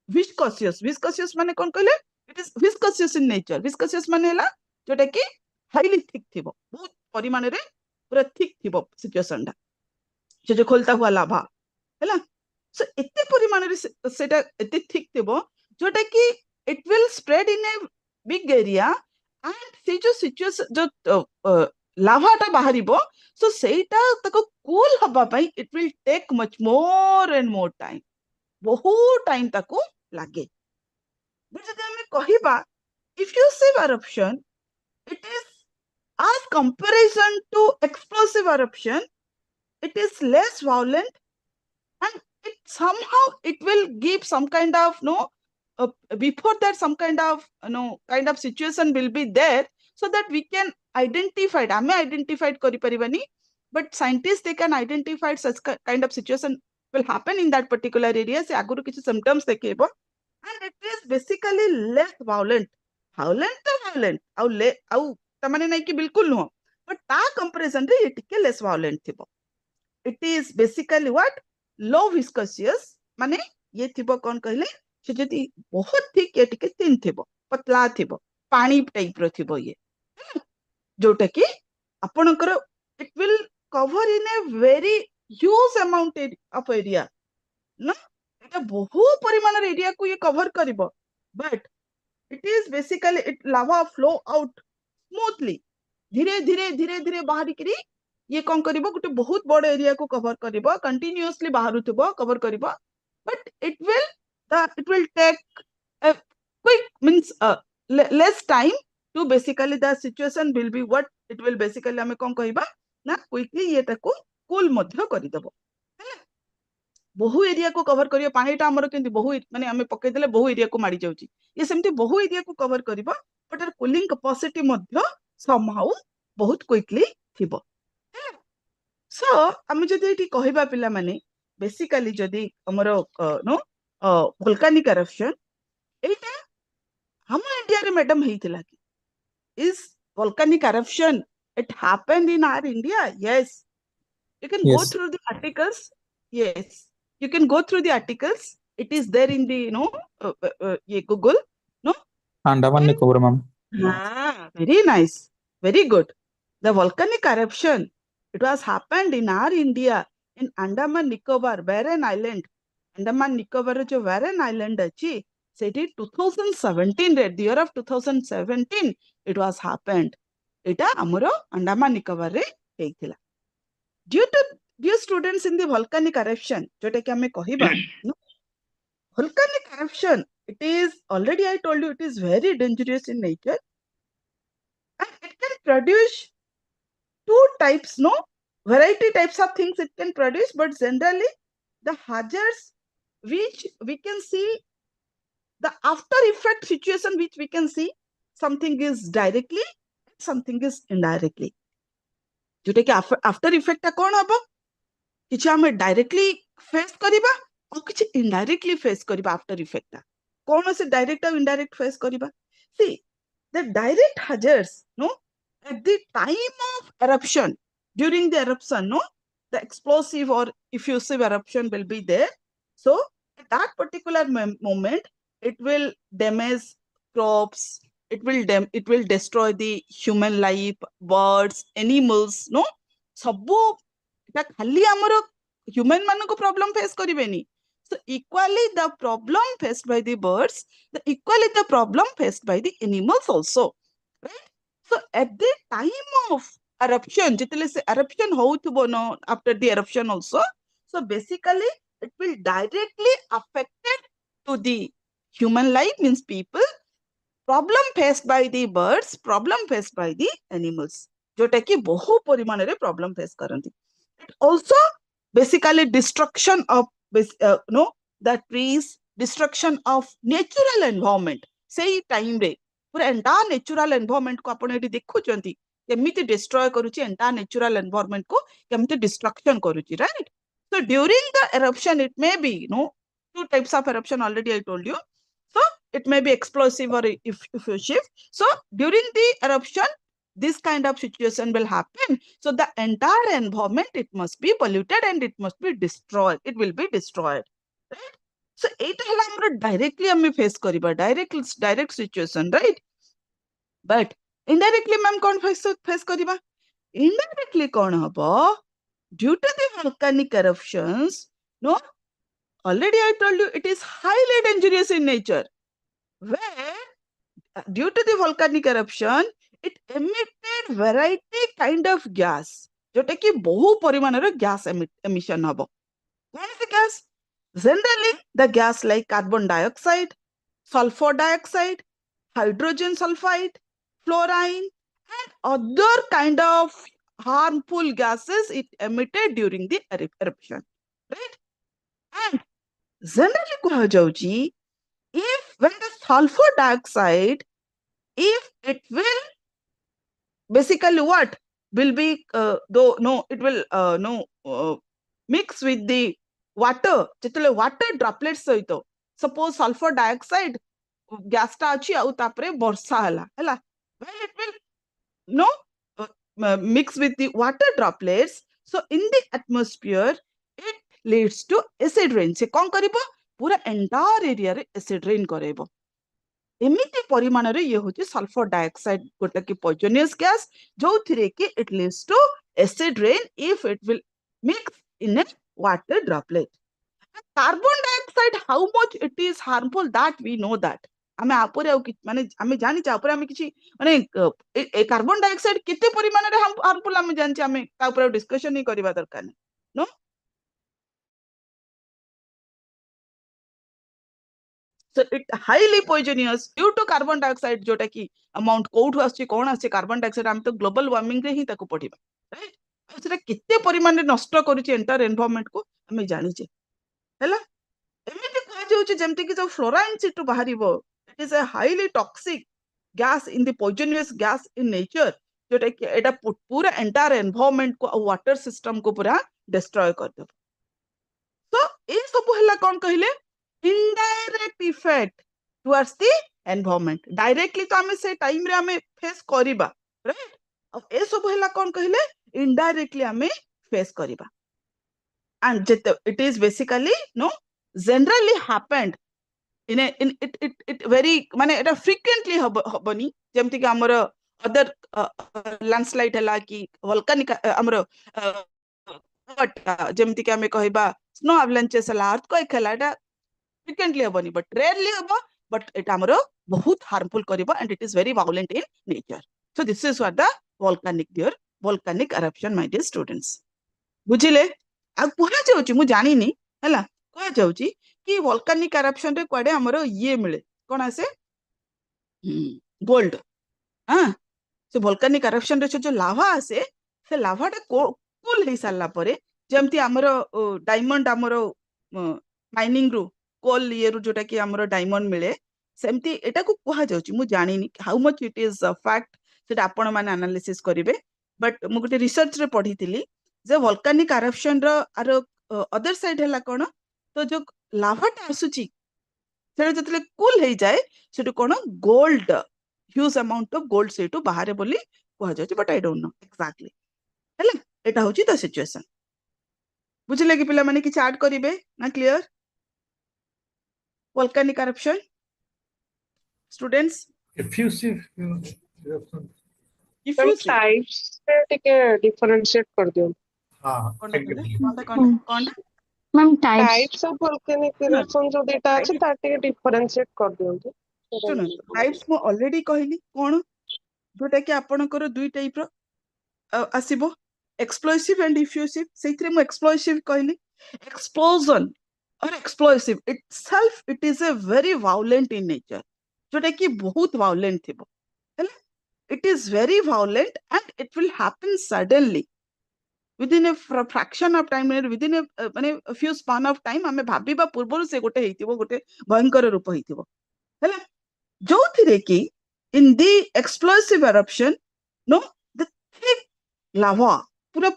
viscous. Viscous माने कौन कहले? It is viscous in nature. Viscous माने हला जोटा कि highly thick थिबो, बहुत परिमाण रे पूरा thick थिबो सिचुएशन दा जे जो खोलता हुआ लाभा हला. सो एते परिमाण रे सेटा एते thick थिबो जोटा कि it will spread in a big area, and से जो सिचुएशन जो लाभा टा बाहरिबो, सो सेटा ताको कूल हबा पई it will take much more and more time. बहुत टाइम ताको लागे. जदि हमें कहिबा effusive eruption, it is as comparison to explosive eruption, it is less violent, and it somehow it will give some kind of before that some kind of kind of situation will be there, so that we can identify it. हमें identified करि परिबानी, but scientists they can identify such kind of situation will happen in that particular area. से आगुरु किछि symptoms देखेबो, and it is basically less violent. violent तो violent आउ तमाने नहीं कि बिल्कुल नुह बट ता कंपैरिजन रे ये टिके लेस violent थिबो it is basically what low viscous माने ये थिबो कोन कहले से जदी बहुत थिक ये टिके थिन थिबो पतला थिबो पानी टाइप रो थिबो ये जोटा कि आपणकर it will cover in a very huge amount of area ना এটা বহু পরিমাণৰ এরিয়া কো ये কভার করিব but it is basically it lava flow out smoothly धीरे धीरे धीरे धीरे बाहरी करी ये कौन करिबो गुटे बहुत बड़ एरिया को कवर करिबो कंटिन्यूअसली बाहरुथबो कवर करिबो but it will take a quick means less time to basically the situation will be what it will basically हमें कौन कहिबा ना क्विकली ये ताको कूल मध्य करि देबो बहु एरिया को कवर करियो पानीटा हमर केंति बहु माने हमें पकई देले बहु एरिया को माडी जाउची ये सेमती बहु एरिया को कवर करिबो बट आर कूलिंग कैपेसिटी मध्य somehow बहुत क्विकली थिबो सो हम जदि एटी कहिबा पिला माने बेसिकली जदि हमर नो वोल्केनिक eruption एटा हम इंडिया रे मैडम हेतिला कि is volcanic eruption it happened in our India yes you can go Yes. through the articles yes you can go through the articles it is there in the ye Google no Andaman Nicobar, ma'am. very nice very good the volcanic eruption it was happened in our India in Andaman Nicobar Barren Island Andaman Nicobar रो जो Barren Island अछि सेठी 2017 रे the year of 2017 it was happened एटा हमरो अंडमान निकोबार रे हेइथिला dear students in the volcanic eruption जोटा कि हमें कहिबा volcanic eruption it is already I told you it is very dangerous in nature and it can produce two types no variety types of things it can produce but generally the hazards which we can see the after effect situation which we can see something is directly something is indirectly जोटा कि after effect ता कोन हबो किछ हम directly face करिबा और किछ indirectly face करिबा आफ्टर इफेक्ट ता कोन से डायरेक्ट और इनडायरेक्ट फेस करिबा see the direct hazards no at the time of eruption during the eruption no the explosive or effusive eruption will be there so at that particular moment it will damage crops it will destroy the human life birds animals no सबो एटा खाली हमरो human मानको को problem face करिवेनी so equally the problem faced by the birds equally the problem faced by the animals also right so at the time of eruption जितले से eruption होउथबो no after the eruption also so basically it will directly affected to the human life means people problem faced by the birds problem faced by the animals जोटा कि बहु परिमाण रे problem face करंती it also basically destruction of no the trees destruction of natural environment सेही time रे पूरा entire natural environment को आपण एटी देखुचंती केमिति डिस्ट्रॉय करूची एंटायर नेचुरल एनवायरनमेंट को केमिति डिस्ट्रक्शन करूची right so during the eruption it may be no two types of eruption already I told you so it may be explosive or effusive so during the eruption this kind of situation will happen so the entire environment it must be polluted and it must be destroyed it will be destroyed right so एटा हला हमर directly हम face करिबा direct situation right but indirectly ma'am कोन face करिबा indirectly कोन हबो due to the volcanic eruptions no already I told you it is highly dangerous in nature where due to the volcanic eruption it emitted variety kind of gas जोटा कि बहु परिमाण रे gas emission हबो कौन से gas generally the gas like carbon dioxide sulfur dioxide hydrogen sulfide fluorine and other kind of harmful gases it emitted during the eruption right and generally कहा जाउची if when the sulfur dioxide if it will basically what will be though no it will mix with the water जेतले water droplets सहित suppose sulfur dioxide gas टा अछि आउ तापरे वर्षा हला well it will no mix with the water droplets, so in the atmosphere it leads to acid rain. से कौन करिबो पूरा एंटायर एरिया रे एसिड रेन करेबो। एमिति परिमाण रे ये होची सल्फर डाइऑक्साइड गोटे की पॉइजनियस गैस जो थिरे कि it leads to acid rain if it will mix in a water droplet. Carbon dioxide how much it is harmful that we know that आमे आपुरे माने आमे जानि चा आपुरे आमे किछि माने ए कार्बन डाइऑक्साइड केते परिमाण रे हार्मफुल आमे जानि आमे ता ऊपर डिस्कशन ही करबा दरकार नै no. So it highly poisonous due to carbon dioxide जोटा की अमाउंट कोठु आछि कोन आछि कार्बन डाइऑक्साइड हम तो ग्लोबल वार्मिंग रे ही ताको पढिबा राइट। सेटा केते परिमाण रे नष्ट करूची एंटायर एनवायरनमेंट को हमें जानि छे हैला। एमिति कह जाउची जेमति कि जो फ्लोराइन सीटु बाहरिबो it is a highly toxic gas in the poisonous gas in nature जोटा कि एटा पूरा एंटायर एनवायरनमेंट को वाटर सिस्टम को पूरा डिस्ट्रॉय कर दे। तो ए सब हला कोन कहिले indirect effect towards the environment, directly तो हमें से टाइम रे हमें फेस करिबा राइट। अब ए सब हला कोन कहिले indirectly हमें फेस करिबा and it is basically no generally happened in a in it very माने एटा frequently हबनी जेमति कि हमर अदर लैंडस्लाइड हला कि वोल्केनिक हमर जेमति कि हमें कहबा स्नो अवलांचेस हला अर्थक्वेक हला एटा frequently happening but rarely haba but it amaro bahut harmful kariba and it is very violent in nature. So this is what the volcanic eruption my dear students बुझिले आ कोहा जाउची मु जानि नी हला कोहा जाउची कि volcanic eruption रे कोडे हमरो ये मिले कोन आसे गोल्ड हां। से volcanic eruption रे जो लावा आसे से लावा टा कूल हे साला परे जेमति हमरो डायमंड हमरो माइनिंग रु कोल ये रु जोटा कि हमरो डायमंड मिले सेमती एटा को कहा जाउची मु जानि नी how much it is fact सेटा आपण माने एनालिसिस करिवे बट मु गोटे रिसर्च रे पढिथिली जे वोल्केनिक एरप्शन रो आरो अदर साइड हला कोन तो जो लावाटा आसुची सेटा जतले कूल हे जाए सेटु कोन gold huge amount of gold सेटु बाहर बोली कहा जाउची but I don't know exactly हला एटा होची द सिचुएशन। बुझले कि पिला माने कि ऐड करिवे ना clear volcanic eruption students effusive eruption diffuse types से टिके डिफरेंशिएट कर दियो। हाँ कौन ma'am types types of volcanic eruption जो डेटा अछि ता टिके डिफरेंशिएट कर दियो। सुनो टाइप्स मु ऑलरेडी कहली कोन जोटा कि आपनकर दुई टाइप रो आसीबो एक्सप्लोसिव एंड डिफ्यूसिव सेइथरे मु एक्सप्लोसिव कहली एक्सप्लोजन और explosive itself it is a very violent in nature जोटा कि बहुत violent थिबो हैला it is very violent and it will happen suddenly within a fraction of time within a माने a few span of time हमें भाबीबा पूर्वरु से गोटे हेतिबो गोटे भयंकर रूप हेतिबो हैला जो थिरे कि in the explosive eruption no the thick lava पूरा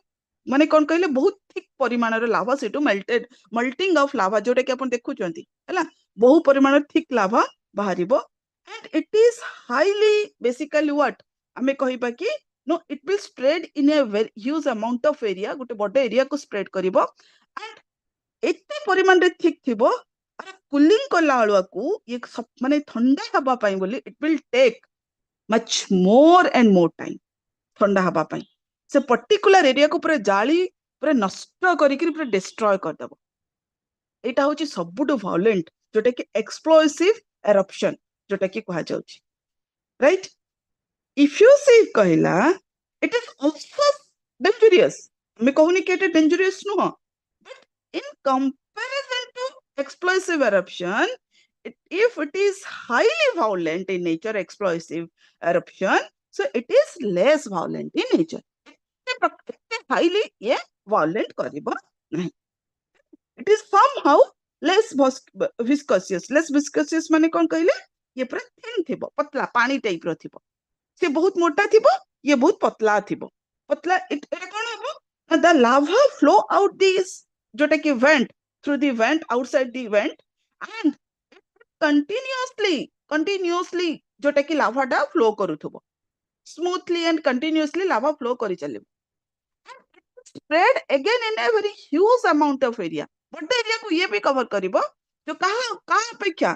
माने कोन कहले बहुत थिक परिमाण रे लावा सेटु मेल्टिंग ऑफ लावा जोटा कि अपन देखु चंती हैला बहु परिमाण थिक लावा बाहरिबो and it is highly basically what हमें कहिबा कि no it will spread in a very huge amount of area गोटे बडे एरिया को स्प्रेड करिवो and एते परिमाण रे थिक थिबो अरे कूलिंग कला आलुआ को ये माने ठंडा हवा पाई बोली it will take much more and more time ठंडा हवा पाई से पर्टिकुलर एरिया को पूरा जाली पूरा नष्ट करिकरी पूरा डिस्ट्रॉय कर दबो एटा होची सबुटो वायलेंट जोटा कि एक्सप्लोसिव एरप्शन जोटा कि कहा जाउची राइट। इफ्यूसिव कहला इट इज आल्सो डेंजरस मैं कहूनी कि एटा dangerous no but in comparison to explosive eruption if it is highly violent in nature explosive eruption so it is less violent in nature highly ये violent करिबो नहीं it is somehow less viscous माने कोन कहले ये पूरा thin थिबो पतला पानी टाइप रो थिबो से बहुत मोटा थिबो ये बहुत पतला थिबो पतला एटा कोन हबो the lava flow out this जोटा कि vent through the vent outside the vent and continuously जोटा कि लाभा टा फ्लो करूथबो smoothly and continuously lava flow करी चलिबो spread again in a very huge amount of area बड़े एरिया को ये भी कवर करिबो जो कहा अपेक्षा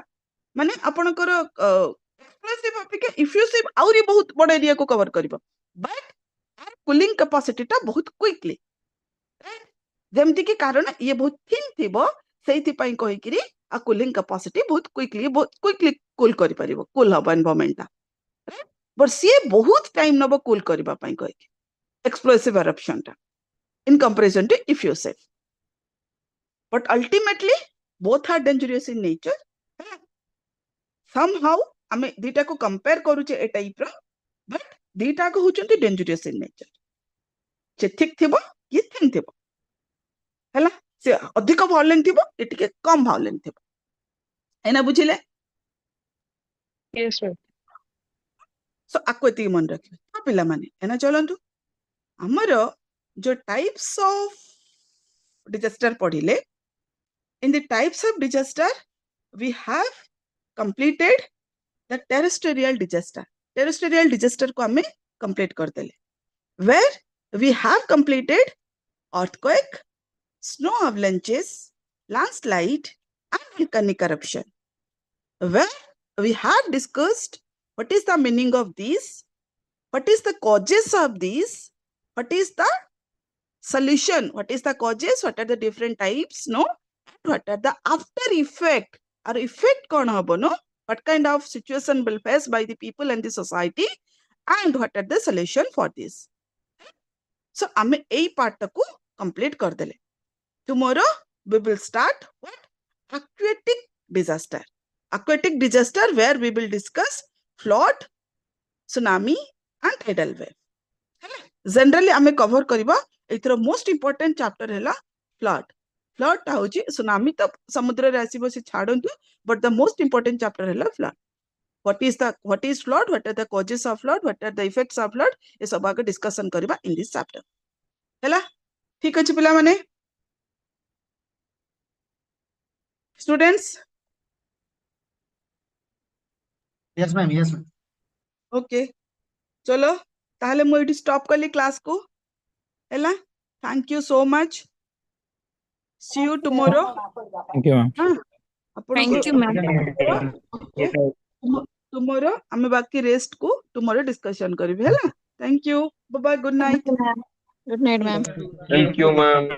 माने आपनकर एक्सप्लोसिव अपेक्षा इफ्यूसिव आउरी बहुत बड़ एरिया को कवर करिबो बट कूलिंग कैपेसिटी टा बहुत क्विकली जेमति कि कारण ये बहुत थिन थिबो सेइथि पई कहि किरी आ कूलिंग कैपेसिटी बहुत क्विकली कूल करि परिबो कूल हबो एनवायरनमेंट ता बट सी बहुत टाइम नबो कूल करबा पई कहि एक्सप्लोसिव eruption ता in comparison to effusive. But ultimately, both are dangerous in nature. Somehow, हमें दीटा को compare करूचे ए टाइप रो, but दीटा को होचंती dangerous in nature. जे थिक थिबो, ये थिन थिबो. हैला, से अधिक violent थिबो, ये टिके कम violent थिबो. एना बुझिले? Yes, ma'am. So आको एति मन रखिबे. तो पिला माने, एना चलंतु. हमरो जो types of disaster पढ़िले, in the types of disaster, we have completed the terrestrial disaster. Terrestrial disaster को हमें complete कर देले. Where we have completed earthquake, snow avalanches, landslide, and volcanic eruption. Where we have discussed what is the meaning of these, what is the causes of these, what is the solution, what is the causes, what are the different types, no? What are the after effect or effect kon habo, no? What kind of situation will face by the people and the society, and what are the solution for this? So ame ei part ko complete kar dele. Tomorrow we will start what? Aquatic disaster. Aquatic disaster where we will discuss flood, tsunami and tidal wave. Generally ame cover kariba एथरो most important chapter हैला flood flood ता होची tsunami तो समुद्र रे आसीबो से छाडंतु but the most important chapter हैला flood what is flood what are the causes of flood what are the effects of flood ये सब आगे डिस्कशन करबा इन दिस चैप्टर हैला ठीक अछि पिला माने students Yes, ma'am. Yes, ma'am. Okay चलो ताहले मु एटी स्टॉप करली क्लास को हैला thank you so much see you tomorrow Thank you, ma'am. Thank you, ma'am. Tomorrow हमें बाकी रेस्ट को टुमारो डिस्कशन करबे हैला thank you bye bye good night Good night, ma'am. Thank you, ma'am.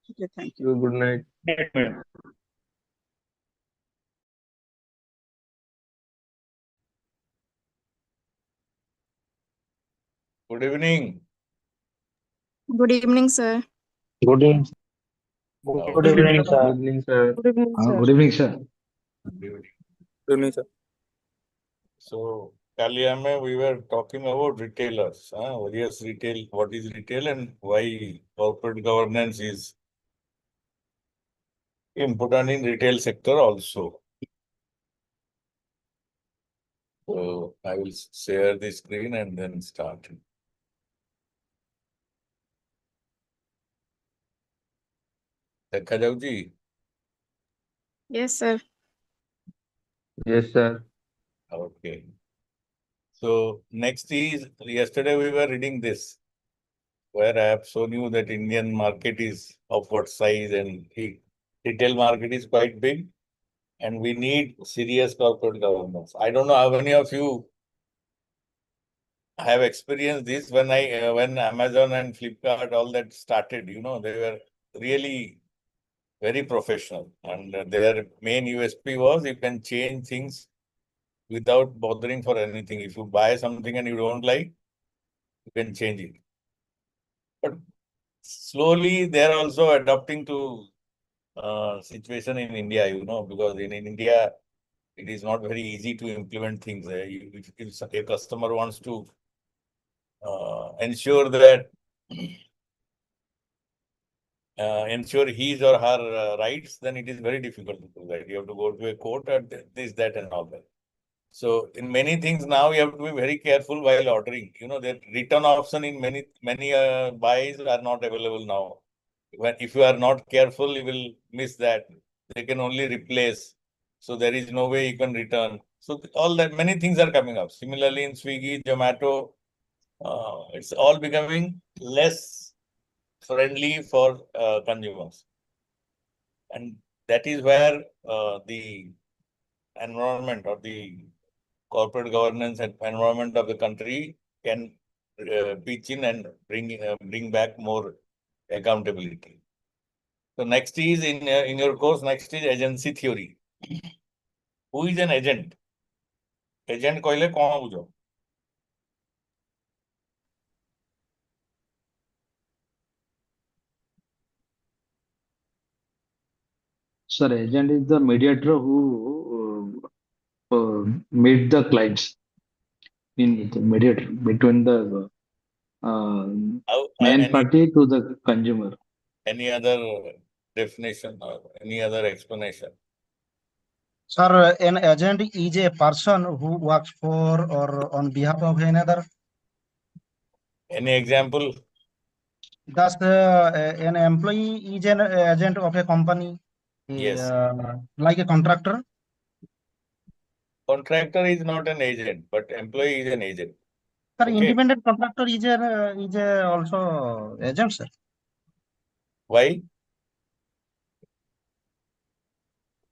Okay thank you Good night. Good evening. Good evening, sir. Good evening. Good evening, sir. Good evening, sir. Good evening, sir. Good evening, sir. Good evening. Good evening, sir. So, Kalyame, we were talking about retailers. Various retail, what is retail and why corporate governance is important in retail sector also. So, I will share the screen and then start. देखा जाऊ जी Yes, sir. Yes, sir. Okay. So next is, yesterday we were reading this, where I have shown you that Indian market is of what size and the retail market is quite big and we need serious corporate governance. I don't know how many of you have experienced this when when Amazon and Flipkart, all that started, they were really very professional and their main USP was you can change things without bothering for anything. If you buy something and you don't like, you can change it. But slowly they're also adapting to situation in India, because in India, it is not very easy to implement things. If a customer wants to ensure that ensure his or her rights, then it is very difficult to do that. You have to go to a court and this, that, and all that. So in many things now you have to be very careful while ordering. The return option in many buys are not available now. If you are not careful, you will miss that. They can only replace. So there is no way you can return. So all that, many things are coming up. Similarly, in Swiggy, Zomato, it's all becoming less friendly for consumers. And that is where the environment or the corporate governance and environment of the country can pitch in and bring back more accountability. So next is in your course, next is agency theory. Who is an agent? Agent कहले कौन बुझो? Sir, agent is the mediator who meet the clients in the mediator between the main party to the consumer. Any other definition or any other explanation? Sir, an agent is a person who works for or on behalf of another. Any example? Thus, an employee is an agent of a company, Yes. like a contractor. Contractor is not an agent, but employee is an agent. Sir, Okay. independent contractor is a also agent, sir. Why?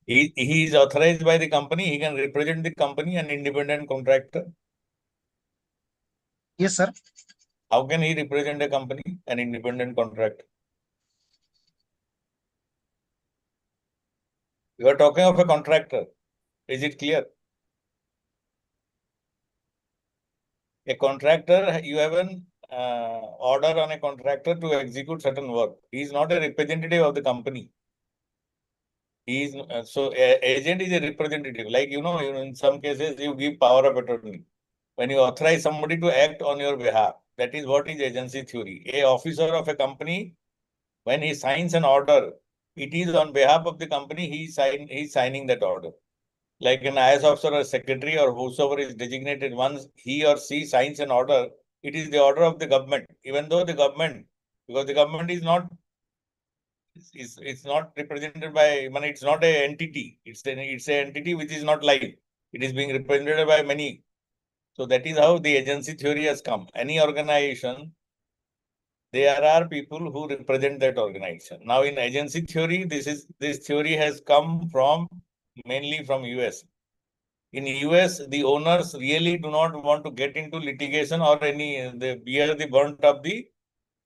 He is authorized by the company. He can represent the company, an independent contractor. Yes, sir. How can he represent a company, an independent contractor? You are talking of a contractor. Is it clear? A contractor, you have an order on a contractor to execute certain work. He is not a representative of the company. He is so agent is a representative. Like in some cases you give power of attorney. When you authorize somebody to act on your behalf, that is what is agency theory. A officer of a company, when he signs an order, it is on behalf of the company. He is signing that order. Like an IS officer or secretary or whosoever is designated, once he or she signs an order, it is the order of the government. Even though the government, because the government is not, it's not represented by, it's not an entity. It's an entity which is not live. It is being represented by many. So that is how the agency theory has come. Any organization, there are people who represent that organization. Now in agency theory, this theory has come from mainly from US. In US, the owners really do not want to get into litigation or they bear the brunt of the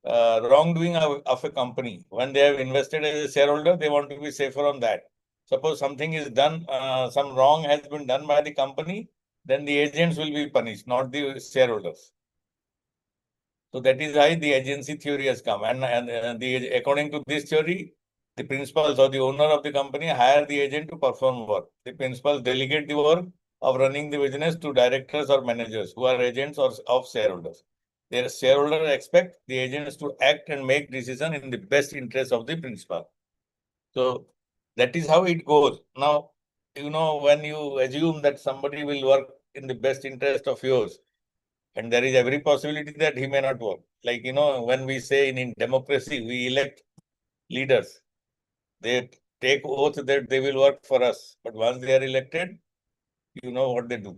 wrongdoing of a company. When they have invested as a shareholder, they want to be safer on that. Suppose something is done, some wrong has been done by the company, then the agents will be punished, not the shareholders. So that is why the agency theory has come. And according to this theory, the principals or the owner of the company hire the agent to perform work. The principals delegate the work of running the business to directors or managers who are agents of shareholders. Their shareholders expect the agents to act and make decisions in the best interest of the principal. So that is how it goes. Now, when you assume that somebody will work in the best interest of yours, and there is every possibility that he may not work. Like, when we say in democracy, we elect leaders. They take oath that they will work for us. But once they are elected, you know what they do.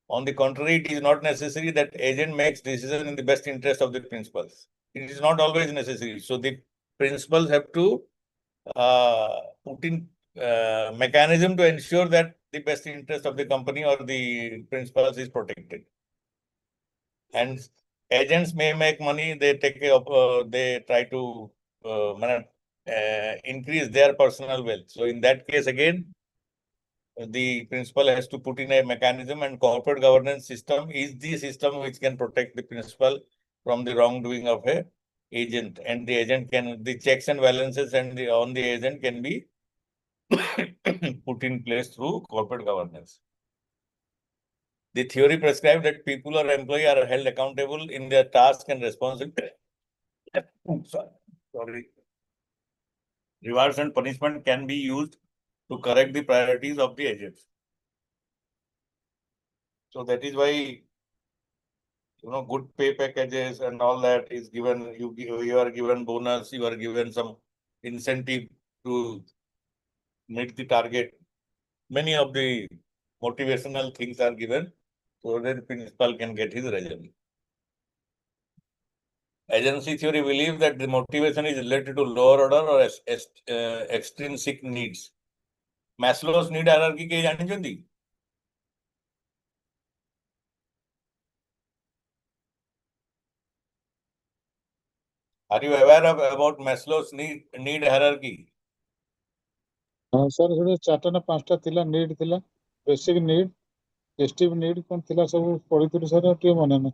On the contrary, it is not necessary that agent makes decision in the best interest of the principals. It is not always necessary. So the principals have to put in mechanism to ensure that the best interest of the company or the principals is protected. And agents may make money. They they try to increase their personal wealth. So in that case, again, the principal has to put in a mechanism, and corporate governance system is the system which can protect the principal from the wrongdoing of a agent. And the agent the checks and balances on the agent can be put in place through corporate governance. The theory prescribes that people or employee are held accountable in their task and responsibility. Sorry. Rewards and punishment can be used to correct the priorities of the agents. So that is why, good pay packages and all that is given. You are given bonus. You are given some incentive to meet the target. many of the motivational things are given so that the principal can get his result. Agency theory believes that the motivation is related to lower order or extrinsic needs. Maslow's need hierarchy के जानी Are you aware of about Maslow's need hierarchy? हाँ sir सेटा चारटा ना पांचटा थिला need थिला basic need एस्टिव need कोन थिला सब पढिथिलु sir टे मने ना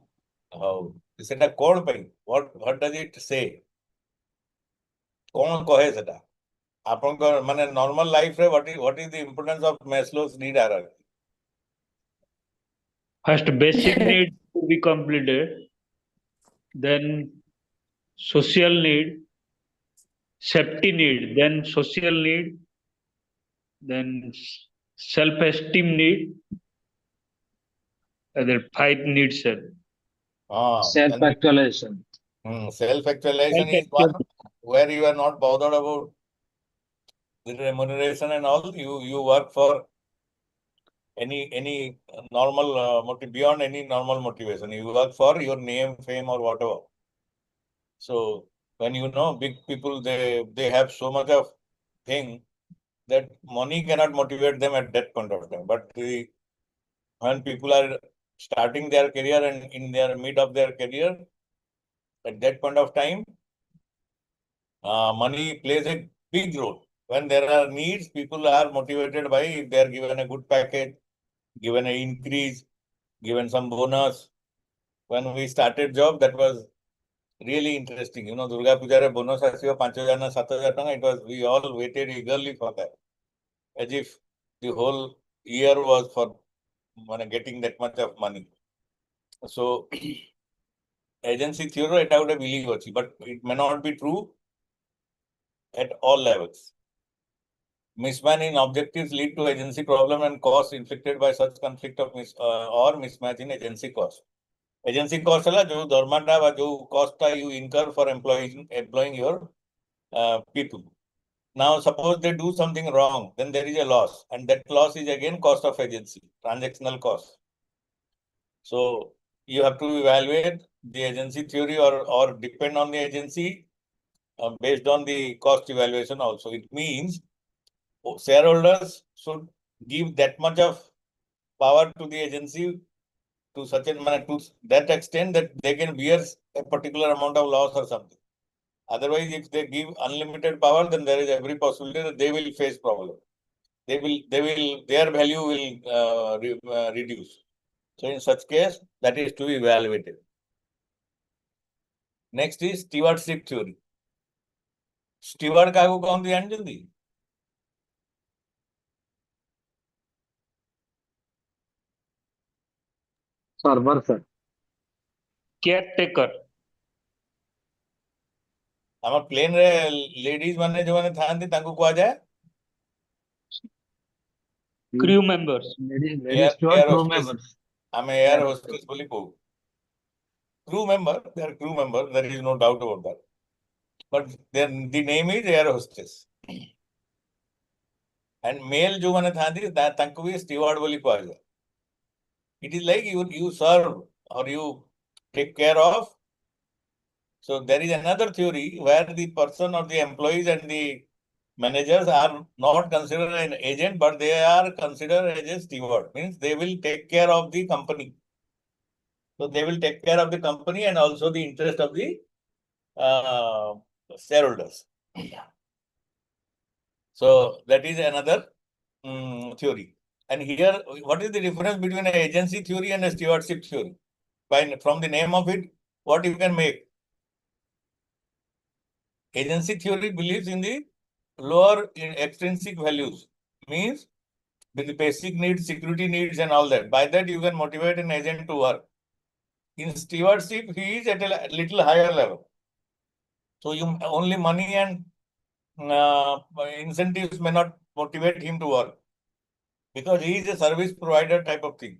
How? सेटा कोन पई? What does it say? कोन कहे सेटा? आपनको माने normal life रे what is the importance of Maslow's need hierarchy? First, basic need to be completed, then social need, safety need, then social need, then self-esteem need, and then 5 needs, sir. Self-actualization. Self-actualization is one where you are not bothered about the remuneration and all. You work for any normal beyond any normal motivation. You work for your name, fame, or whatever. So when you know big people, they have so much of thing that money cannot motivate them at that point of time. But when people are starting their career and in their mid of their career, at that point of time, money plays a big role. When there are needs, people are motivated by if they are given a good package, given an increase, given some bonus. When we started job, that was really interesting. You know, Durga Puja re bonus asiyo 5,000 na 7,000 tanga. It was, we all waited eagerly for that, as if the whole year was for getting that much of money. So agency theory, it would believe, but it may not be true at all levels. Mismatch in objectives lead to agency problem and cost inflicted by such conflict of or mismatch in agency cost. Agency cost है जो दरमाटा वा जो cost you incur for employing your people. Now suppose they do something wrong, then there is a loss, and that loss is again cost of agency, transactional cost. So you have to evaluate the agency theory or depend on the agency based on the cost evaluation also. It means shareholders should give that much of power to the agency to such a manner, to that extent that they can bear a particular amount of loss or something. Otherwise, if they give unlimited power, then there is every possibility that they will face problem. Their value will reduce. So in such case, that is to be evaluated. Next is stewardship theory. Steward का कौन ध्यान जल्दी? Server, sir. Caretaker. हम plane रे ladies माने जो माने थांती तांको को आ जाए Crew members. Ladies steward, crew members. I'm air hostess बोली को crew member, they are crew member, there is no doubt about that. But then the name is air hostess. And male जो माने थांती तांको भी steward बोली को आ जाए. It is like you serve or you take care of. So there is another theory where the person or the employees and the managers are not considered an agent, but they are considered as a steward. Means they will take care of the company. So they will take care of the company and also the interest of the shareholders. So that is another theory. And here, what is the difference between an agency theory and a stewardship theory? From the name of it, what you can make? Agency theory believes in the lower extrinsic values, means with the basic needs, security needs and all that. By that, you can motivate an agent to work. In stewardship, he is at a little higher level. So you only money and incentives may not motivate him to work, because he is a service provider type of thing.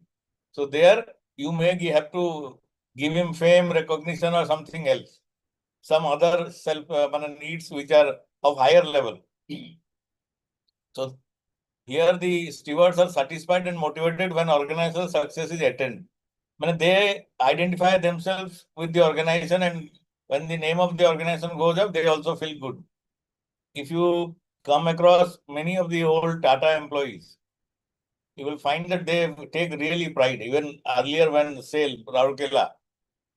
So there you may have to give him fame, recognition or something else. Some other self needs which are of higher level. So Here the stewards are satisfied and motivated when organizational success is attained. When they identify themselves with the organization, and when the name of the organization goes up, they also feel good. If you come across many of the old Tata employees, you will find that they take really pride. Even earlier when SAIL, Rourkela,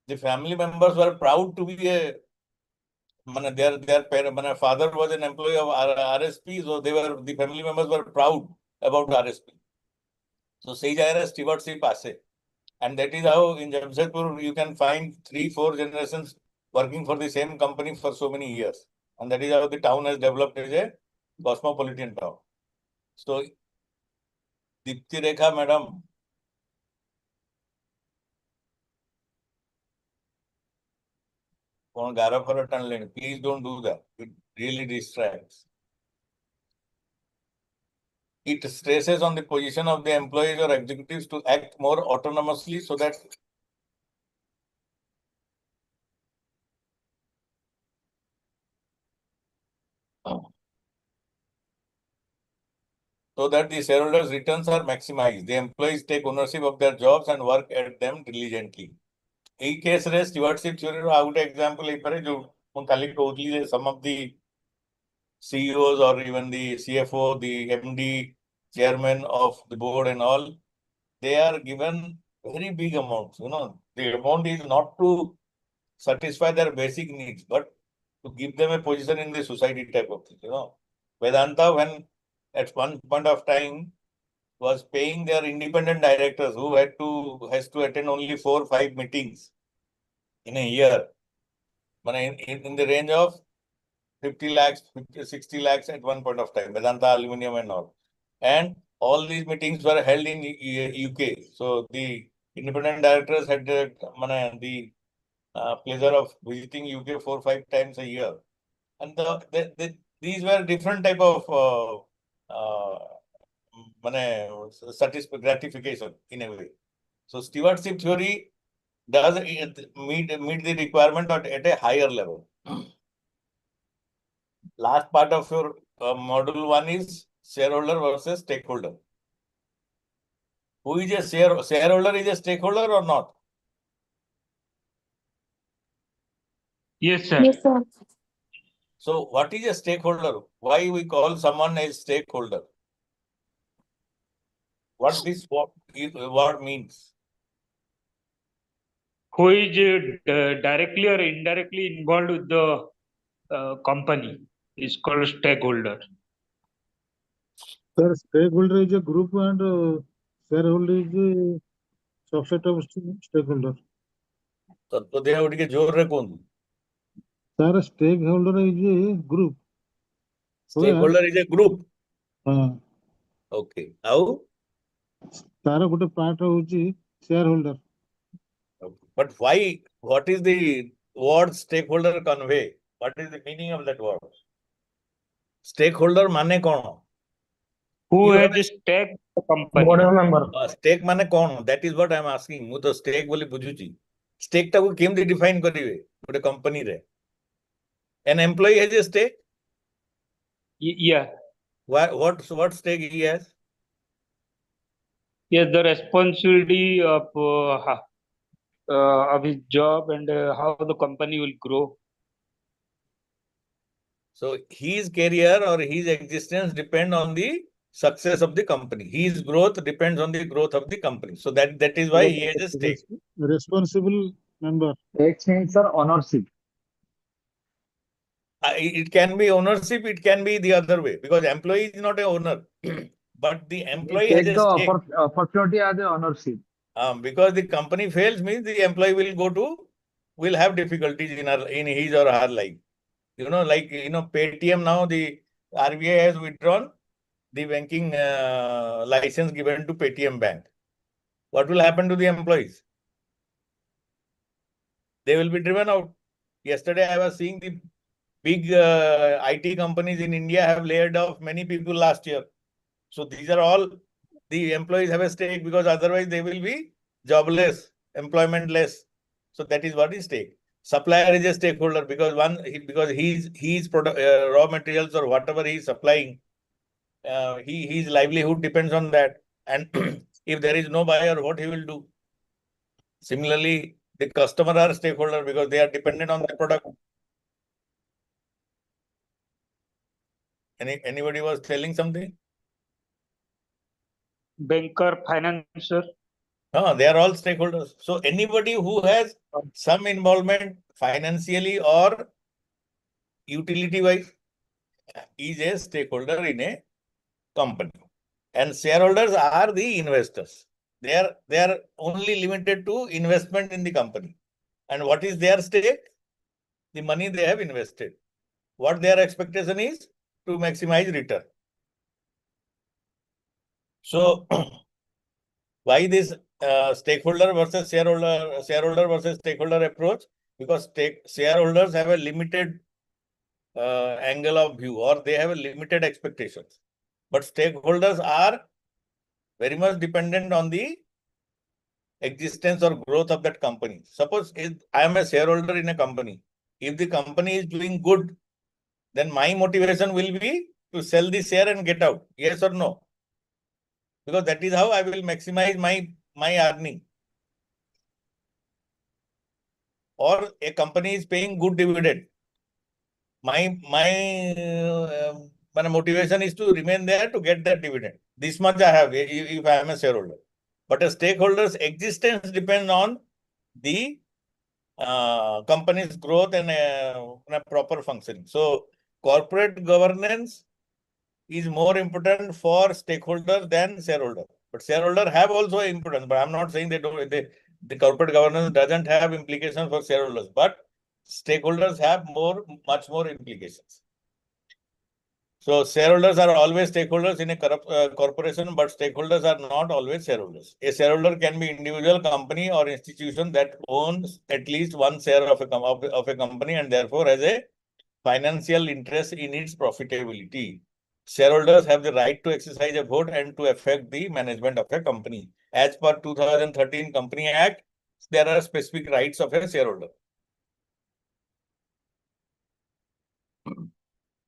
the family members were proud to be a, their parent, father was an employee of RSP, so the family members were proud about RSP. So sei jayara stewardship ase. And that is how in Jamshedpur you can find 3-4 generations working for the same company for so many years. And that is how the town has developed as a cosmopolitan town. So Dipti Rekha madam, please don't do that. It really distracts. It stresses on the position of the employees or executives to act more autonomously so that the shareholders' returns are maximized. The employees take ownership of their jobs and work at them diligently. In case रे stewardship theory row out example some of the CEOs or even the CFO, the MD, chairman of the board and all, they are given very big amounts. The amount is not to satisfy their basic needs, but to give them a position in the society type of thing. Vedanta, when at one point of time was paying their independent directors who has to attend only 4 or 5 meetings in a year, in the range of 50 lakhs, 60 lakhs at one point of time, Vedanta Aluminium and all. And all these meetings were held in UK. So the independent directors had the pleasure of visiting UK 4 or 5 times a year. And these were different type of gratification in a way. So stewardship theory does meet the requirement at a higher level. Last part of your module 1 is shareholder versus stakeholder. Who is a shareholder is a stakeholder or not? Yes, sir. Yes, sir. So what is a stakeholder? Why we call someone a stakeholder? What this word means? Who is directly or indirectly involved with the company is called stakeholder. Sir, stakeholder is a group and shareholder is a subset of stakeholder. So they have to joor rekon. Sir, stakeholder is a group. Stakeholder is a group. Okay. How? Sir, good part of shareholder. Okay. But why? What is the word stakeholder convey? What is the meaning of that word? Stakeholder mane kon? Who You has have a stake in the company? stake mane kon? That is what I am asking. Mu to stake boli buझुची. Stake taku केमती define करिवे गोटे company रे? An employee has a stake? Yeah. What stake he has? Yes, the responsibility of his job and how the company will grow. So his career or his existence depend on the success of the company. His growth depends on the growth of the company. So that is why he has a stake. Responsible member. Stakes means sir ownership. It can be ownership, it can be the other way, because employee is not a owner, but the employee has a stake. Opportunity as a ownership. Because the company fails means the employee will have difficulties in his or her life. Paytm now, the RBI has withdrawn the banking license given to Paytm Bank. What will happen to the employees? They will be driven out. Yesterday, I was seeing the big IT companies in India have laid off many people last year. So these are all the employees have a stake, because otherwise they will be jobless, employmentless. So that is what is stake. Supplier is a stakeholder because he's raw materials or whatever he is supplying his livelihood depends on that. And if there is no buyer, what he will do? Similarly, the customer are stakeholder because they are dependent on the product. Anybody was telling something? Banker, financier. No, they are all stakeholders. So anybody who has some involvement financially or utility-wise is a stakeholder in a company. And shareholders are the investors. They are only limited to investment in the company. And what is their stake? The money they have invested. What their expectation is to maximize return. So why this stakeholder versus shareholder versus stakeholder approach? Because shareholders have a limited angle of view, or they have a limited expectations. But stakeholders are very much dependent on the existence or growth of that company. Suppose if I am a shareholder in a company, if the company is doing good, then my motivation will be to sell the share and get out. Yes or no? Because that is how I will maximize my earning. Or a company is paying good dividend. My motivation is to remain there to get that dividend. This much I have if I am a shareholder. But a stakeholder's existence depends on the company's growth and a proper functioning. So corporate governance is more important for stakeholder than shareholder. But shareholder have also importance. But I'm not saying the corporate governance doesn't have implications for shareholders, but stakeholders have much more implications. So shareholders are always stakeholders in a corporation, but stakeholders are not always shareholders. A shareholder can be individual, company, or institution that owns at least one share of a company and therefore has a financial interest in its profitability. Shareholders have the right to exercise a vote and to affect the management of a company. As per 2013 Company Act, there are specific rights of a shareholder.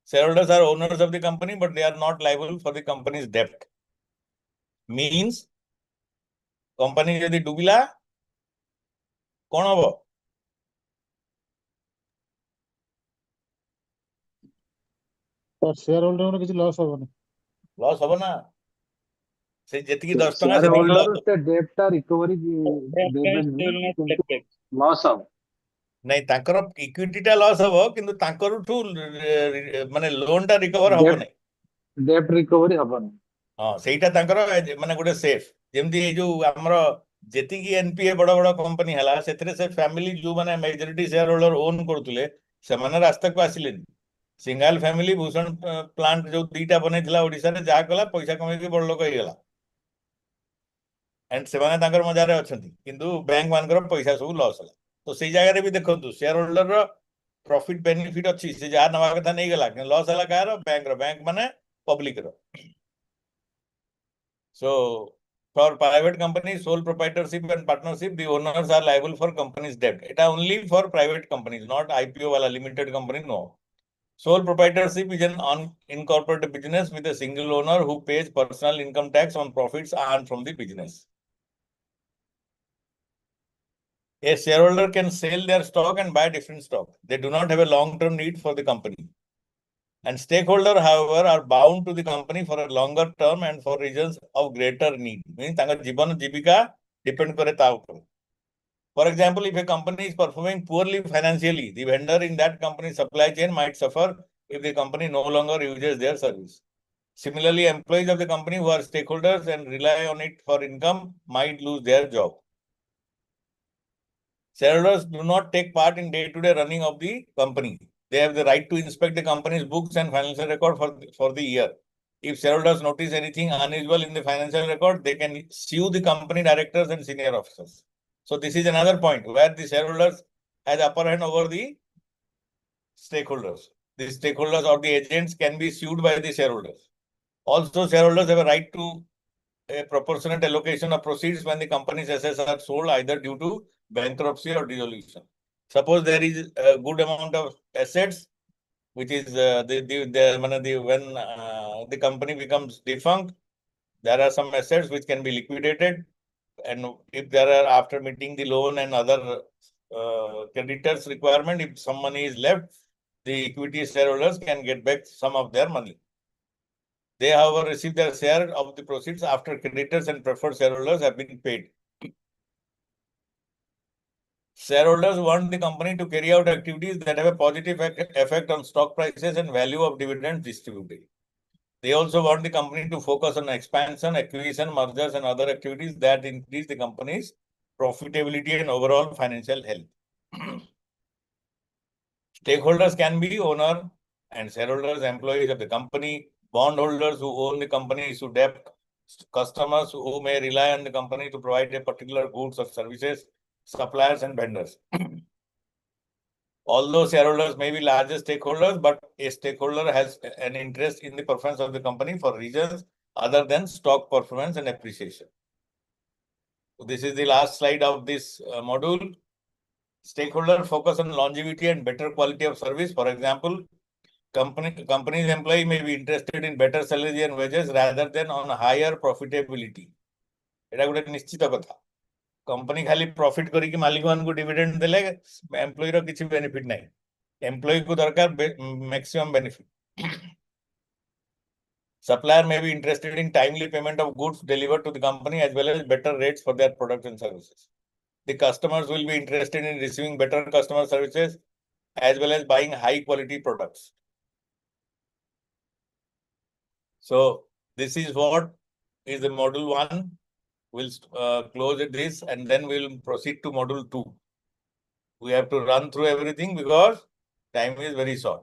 Shareholders are owners of the company, but they are not liable for the company's debt. Means, company jodi dubila, kon hobo? Share holder किसी loss होबनी loss होबो ना से जेतिकी 10 टका से holder से date टा recovery loss हो नहीं तांकर इक्विटी टा लॉस होबो किंतु तांकर ठू माने लोन टा रिकवर होबो नहीं डेट रिकवरी होबो नहीं हां सेटा तांकर माने गोटे सेफ जेमती ए जो हमरो जेतिकी एनपीए बड़ बड़ कंपनी हला सेतरे से फैमिली जो माने मेजॉरिटी शेयर होल्डर ओन करतुले से माने रास्ता को आसिलेनी सिंगल फैमिली भूषण प्लांट जो दीटा बनेथिला ओडिसा रे जा कला पैसा कमे के बड़ लोक हे गेला एंड से माने तांकर मजा रे अछंती किंतु बैंक मानकर पैसा सब लॉस हला तो से जगह रे भी देखंतु शेयर होल्डर रो प्रॉफिट बेनिफिट अछि से जा नवा कथा नहीं गेला कि लॉस हला कार बैंक माने पब्लिक रो so for private companies sole proprietorship and partnership the owners are liable for company's debt it are only for private companies not IPO wala limited company no sole proprietorship is an unincorporated business with a single owner who pays personal income tax on profits earned from the business. A shareholder can sell their stock and buy different stock. They do not have a long-term need for the company. And stakeholders, however, are bound to the company for a longer term and for reasons of greater need. Means तांका जीवन जीविका depend करे ता ऊपर. For example, if a company is performing poorly financially, the vendor in that company's supply chain might suffer if the company no longer uses their service. Similarly, employees of the company who are stakeholders and rely on it for income might lose their job. Shareholders do not take part in day-to-day running of the company. They have the right to inspect the company's books and financial record for the year. If shareholders notice anything unusual in the financial record, they can sue the company directors and senior officers. So this is another point where the shareholders has upper hand over the stakeholders. The stakeholders or the agents can be sued by the shareholders. Also, shareholders have a right to a proportionate allocation of proceeds when the company's assets are sold either due to bankruptcy or dissolution. Suppose there is a good amount of assets which is when the company becomes defunct, there are some assets which can be liquidated, and if there are, after meeting the loan and other creditors requirement, if some money is left, the equity shareholders can get back some of their money. They, however, receive their share of the proceeds after creditors and preferred shareholders have been paid. Shareholders want the company to carry out activities that have a positive effect on stock prices and value of dividends distributed. They also want the company to focus on expansion, acquisition, mergers, and other activities that increase the company's profitability and overall financial health. Stakeholders can be owner and shareholders, employees of the company, bondholders who own the company, issue debt, customers who may rely on the company to provide a particular goods or services, suppliers and vendors. Although shareholders may be larger stakeholders, but a stakeholder has an interest in the performance of the company for reasons other than stock performance and appreciation. So this is the last slide of this module. Stakeholder focus on longevity and better quality of service. For example, company's employee may be interested in better salary and wages rather than on higher profitability. एटा गोटे निश्चित कथा. Company खाली profit करी कि मालिक मान को dividend देले एम्प्लॉय रो किछि बेनिफिट नाही. एम्प्लॉय को दरकार maximum benefit. Supplier may be interested in timely payment of goods delivered to the company as well as better rates for their products and services. The customers will be interested in receiving better customer services as well as buying high quality products. So this is what is the module 1. We'll close this and then we'll proceed to module 2. We have to run through everything because time is very short.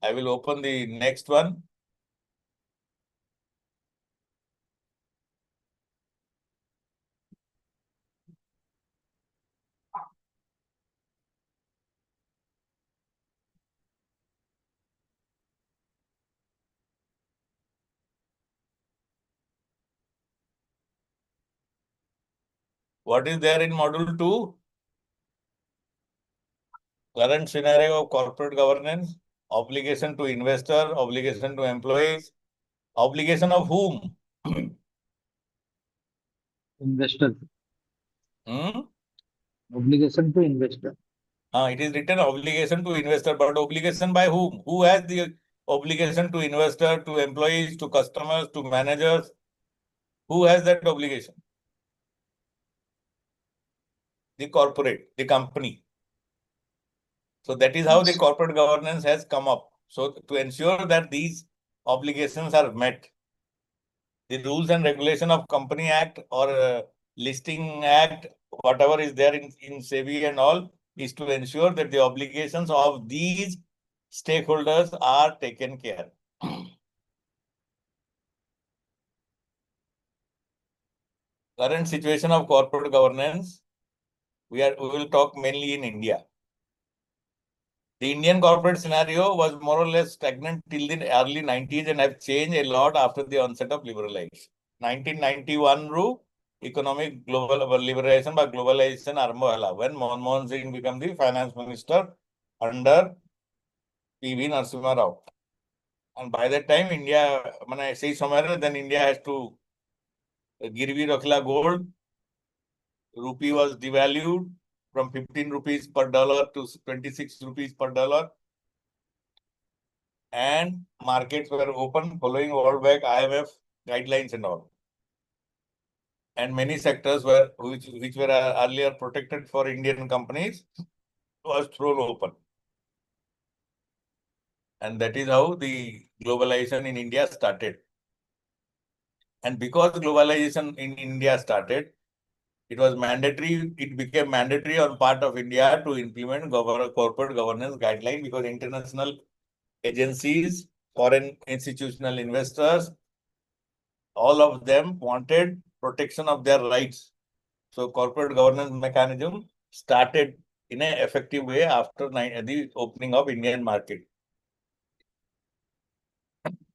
I will open the next one. What is there in module 2? Current scenario of corporate governance, obligation to investor, obligation to employees, obligation of whom? Investor. Hmm? Obligation to investor. It is written obligation to investor, but obligation by whom? Who has the obligation to investor, to employees, to customers, to managers? Who has that obligation? The corporate, the company. So that is how the corporate governance has come up. So to ensure that these obligations are met, the rules and regulation of Company Act or Listing Act, whatever is there in SEBI and all, is to ensure that the obligations of these stakeholders are taken care. Current situation of corporate governance, we will talk mainly in India. The Indian corporate scenario was more or less stagnant till the early 90s and have changed a lot after the onset of liberalization. 1991 ru economic global liberalization by globalization arambha hela when Manmohan Singh became the finance minister under P.V. Narasimha Rao. And by that time, India, then India has to girvi rakhla gold. Rupee was devalued from 15 rupees per dollar to 26 rupees per dollar. And markets were open following World Bank, IMF guidelines and all. And many sectors which were earlier protected for Indian companies was thrown open. And that is how the globalization in India started. And because globalization in India started, it was mandatory, it became mandatory on part of India to implement corporate governance guidelines because international agencies, foreign institutional investors, all of them wanted protection of their rights. So corporate governance mechanism started in an effective way after the opening of Indian market.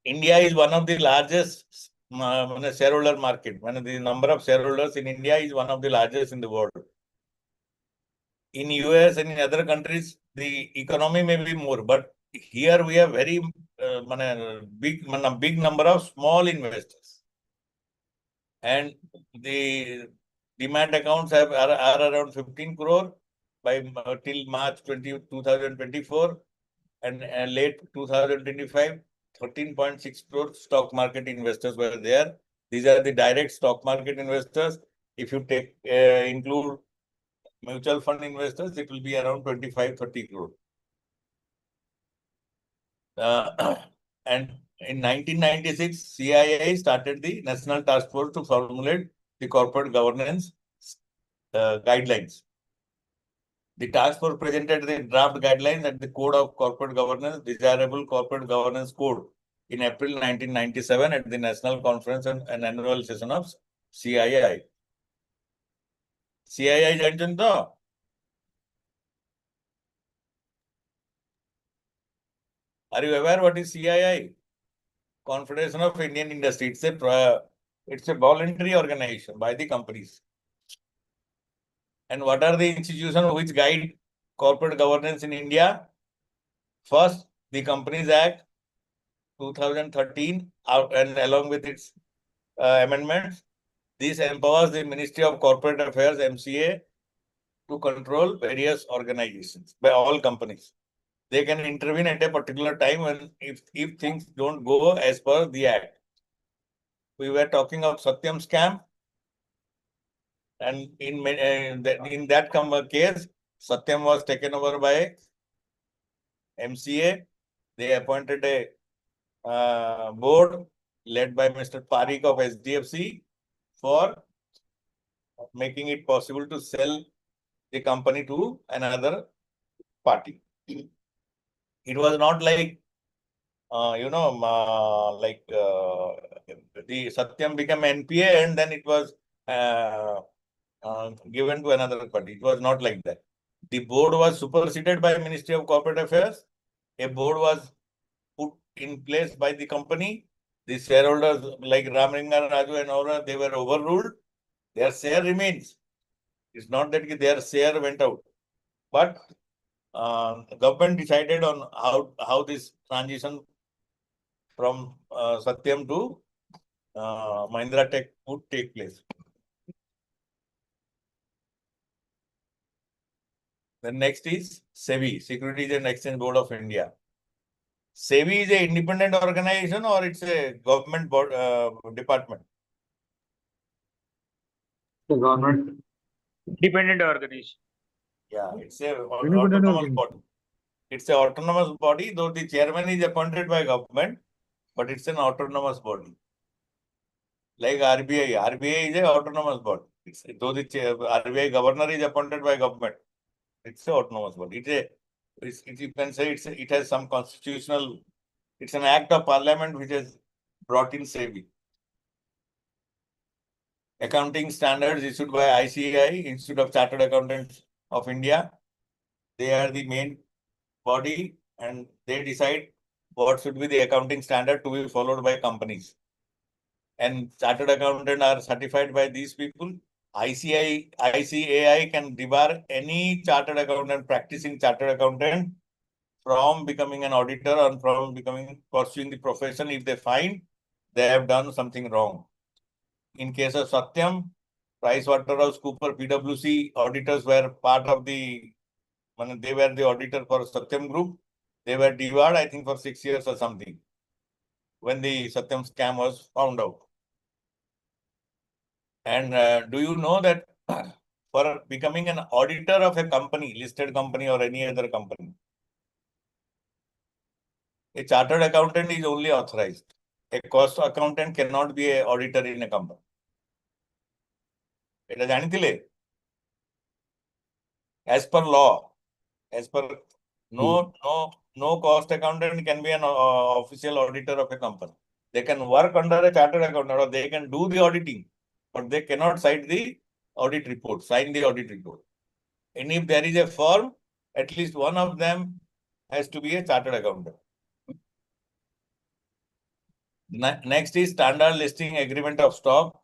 India is one of the largest shareholder market. The number of shareholders in India is one of the largest in the world. in US and in other countries, the economy may be more, but here we have very big number of small investors. And the demand accounts are around 15 crore by till March 2024, and late 2025, 13.6 crore stock market investors were there. These are the direct stock market investors. If you take include mutual fund investors, it will be around 25-30 crore. And in 1996, CII started the National Task Force to formulate the corporate governance guidelines. The task force presented the draft guidelines and the Code of Corporate Governance, Desirable Corporate Governance Code, in April 1997 at the National Conference and Annual Session of CII. CII জানছেন তো? Are you aware what is CII? Confederation of Indian Industry. It's a voluntary organization by the companies. And what are the institutions which guide corporate governance in India? First, the Companies Act 2013, and along with its amendments, this empowers the Ministry of Corporate Affairs, MCA, to control various organizations by all companies. They can intervene at a particular time when if things don't go as per the act. We were talking of Satyam scam, and in that case, Satyam was taken over by MCA. They appointed a board led by Mr. Parikh of SDFC for making it possible to sell the company to another party. It was not like, the Satyam became NPA and then it was given to another party. It was not like that. The board was superseded by Ministry of Corporate Affairs. A board was put in place by the company. The shareholders like Ramlinga Raju and all, they were overruled. Their share remains. It's not that their share went out. But the government decided on how this transition from Satyam to Mahindra Tech would take place. The next is SEBI, Securities and Exchange Board of India. SEBI is an independent organization or it's a government board, department? The government. Independent organization. Yeah, it's a Independent autonomous organization. body. It's an autonomous body, though the chairman is appointed by government, but it's an autonomous body. Like RBI. RBI is an autonomous body. Though the RBI governor is appointed by government, it's an autonomous body. You can say it has some constitutional, it's an act of parliament which has brought in SEBI. Accounting standards issued by ICAI, Institute of Chartered Accountants of India. They are the main body and they decide what should be the accounting standard to be followed by companies. And chartered accountants are certified by these people. ICAI can debar any chartered accountant, practicing chartered accountant, from becoming an auditor or from pursuing the profession if they find they have done something wrong. In case of Satyam, PricewaterhouseCoopers, PwC auditors were part of they were the auditor for Satyam Group. They were debarred, I think, for 6 years or something when the Satyam scam was found out. And do you know that for becoming an auditor of a company, listed company or any other company, a chartered accountant is only authorized. A cost accountant cannot be an auditor in a company. Eta janithile? As per law, no cost accountant can be an official auditor of a company. They can work under a chartered accountant or they can do the auditing, but they cannot sign the audit report. And if there is a firm, at least one of them has to be a chartered accountant. Next is Standard Listing Agreement of Stock.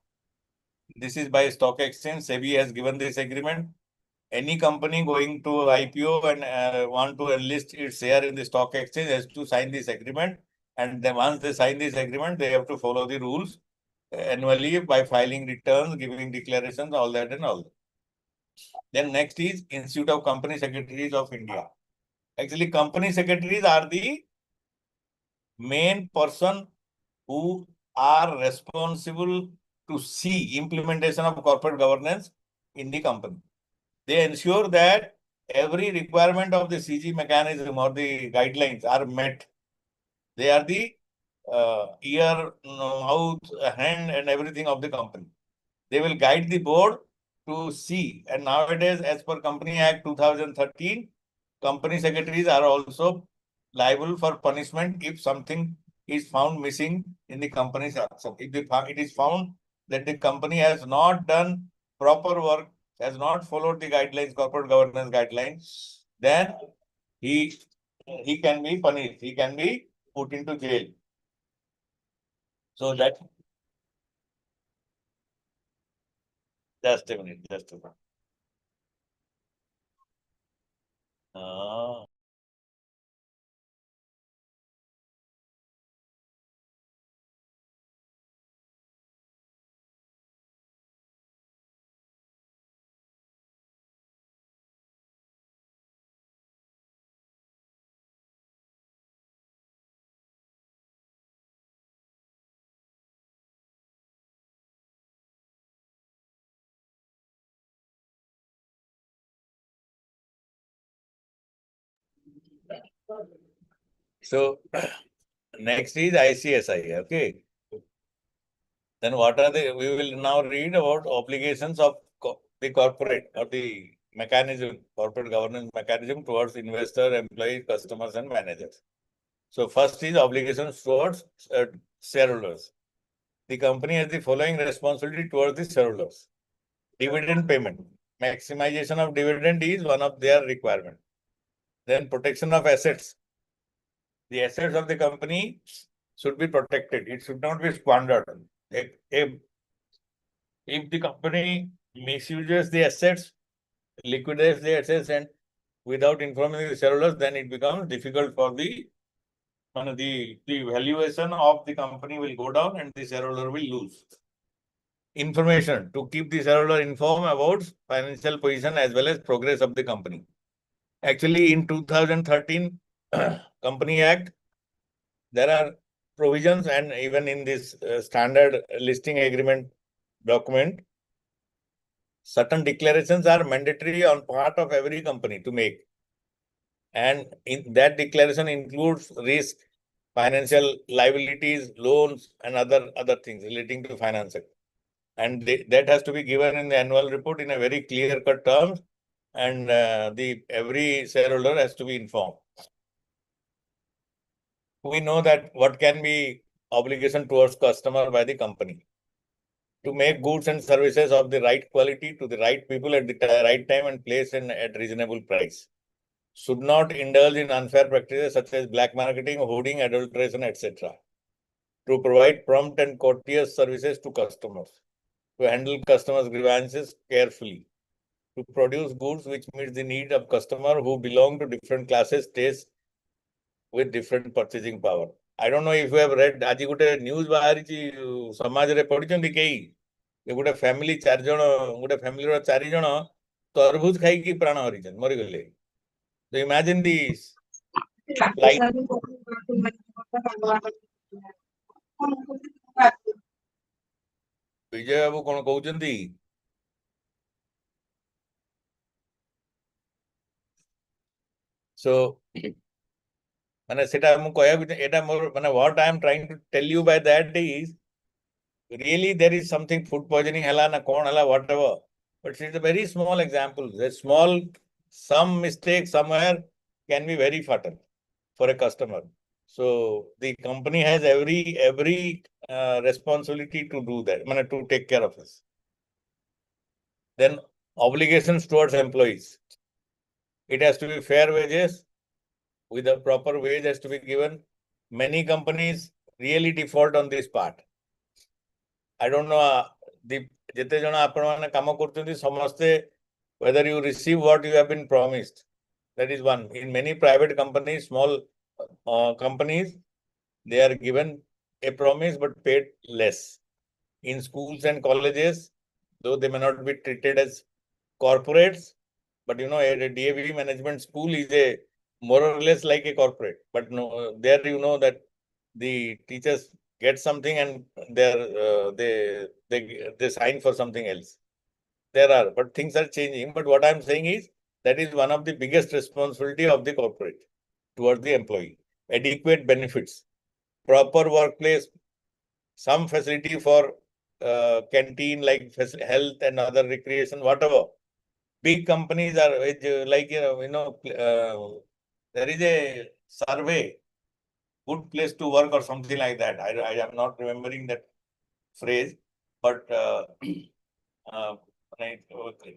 This is by Stock Exchange. SEBI has given this agreement. any company going to IPO and want to enlist its share in the stock exchange has to sign this agreement. And then once they sign this agreement, they have to follow the rules annually by filing returns, giving declarations, all that and all that. Then next is Institute of Company Secretaries of India. Actually, company secretaries are the main person who are responsible to see implementation of corporate governance in the company. They ensure that every requirement of the CG mechanism or the guidelines are met. They are the ear, mouth, hand and everything of the company. They will guide the board to see. And nowadays, as per Company Act 2013, company secretaries are also liable for punishment if something is found missing in the company's action. If it is found that the company has not done proper work, has not followed the guidelines, corporate governance guidelines, then he can be punished. He can be put into jail. So that, just a minute, just a minute. So next is ICSI, okay. Then what are we will now read about obligations of the corporate or the mechanism, corporate governance mechanism towards investor, employees, customers and managers. So first is obligations towards shareholders. The company has the following responsibility towards the shareholders. Dividend payment. Maximization of dividend is one of their requirements. Then protection of assets. The assets of the company should be protected. It should not be squandered. If the company misuses the assets, liquidates the assets and without informing the shareholders, then it becomes difficult for the valuation of the company will go down and the shareholder will lose. Information to keep the shareholder informed about financial position as well as progress of the company. Actually, in 2013 Company Act, there are provisions, and even in this standard listing agreement document, certain declarations are mandatory on part of every company to make. And in that declaration includes risk, financial liabilities, loans, and other things relating to financing. And that has to be given in the annual report in a very clear-cut terms, and every shareholder has to be informed. We know that what can be obligation towards customer by the company. To make goods and services of the right quality to the right people at the right time and place and at reasonable price. Should not indulge in unfair practices such as black marketing, hoarding, adulteration, etc. To provide prompt and courteous services to customers. To handle customers' grievances carefully. To produce goods which meet the need of customer who belong to different classes, tastes, with different purchasing power. I don't know if you have read, aji gote news baharichi samaj re padichanti kei gote family 4 jana gote family ro 4 jana tarbuj khaiki prana harichan mari gale. So imagine this. Like Vijay babu kon kହୁଛନ୍ତି? So what I am trying to tell you by that is, really there is something food poisoning hela na kon hela whatever, but it's a very small example. Some mistake somewhere can be very fatal for a customer. So the company has every responsibility to do that, to take care of us. Then obligations towards employees. It has to be fair wages. With a proper wage has to be given. Many companies really default on this part. I don't know, jete jana apan mane kama karuchhanti samaste whether you receive what you have been promised. That is one. In many private companies, small companies, they are given a promise but paid less. In schools and colleges, though they may not be treated as corporates, but you know, a DAV management school is a more or less like a corporate. But no, there you know that the teachers get something and they sign for something else. There are, but things are changing. But what I'm saying is that is one of the biggest responsibility of the corporate towards the employee. Adequate benefits, proper workplace, some facility for canteen like health and other recreation, whatever. Big companies are like there is a survey, good place to work or something like that. I am not remembering that phrase, but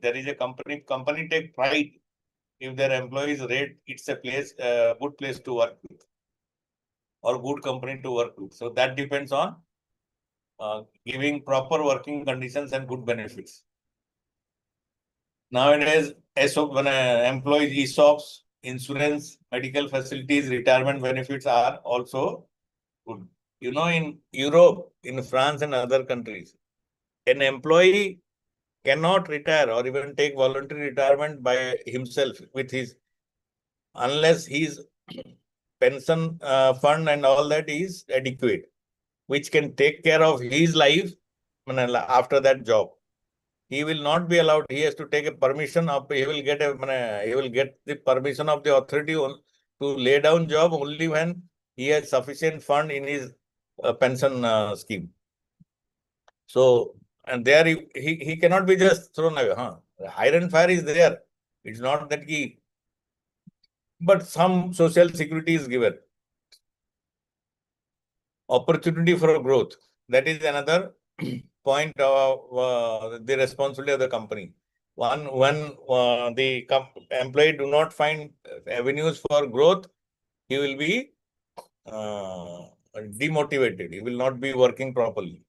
there is a company take pride if their employees rate it's a place, good place to work with or good company to work with. So that depends on giving proper working conditions and good benefits. Nowadays, when employees ESOPs, insurance, medical facilities, retirement benefits are also good. You know, in Europe, in France and other countries, an employee cannot retire or even take voluntary retirement by himself with his, unless his pension fund and all that is adequate, which can take care of his life after that job. He will not be allowed. He has to take a permission of. He will get the permission of the authority to lay down job only when he has sufficient fund in his pension scheme. So, and there he cannot be just thrown away. Hire and fire is there. It's not that he, but some social security is given. Opportunity for growth. That is another point of the responsibility of the company. When the employee do not find avenues for growth, he will be demotivated. He will not be working properly.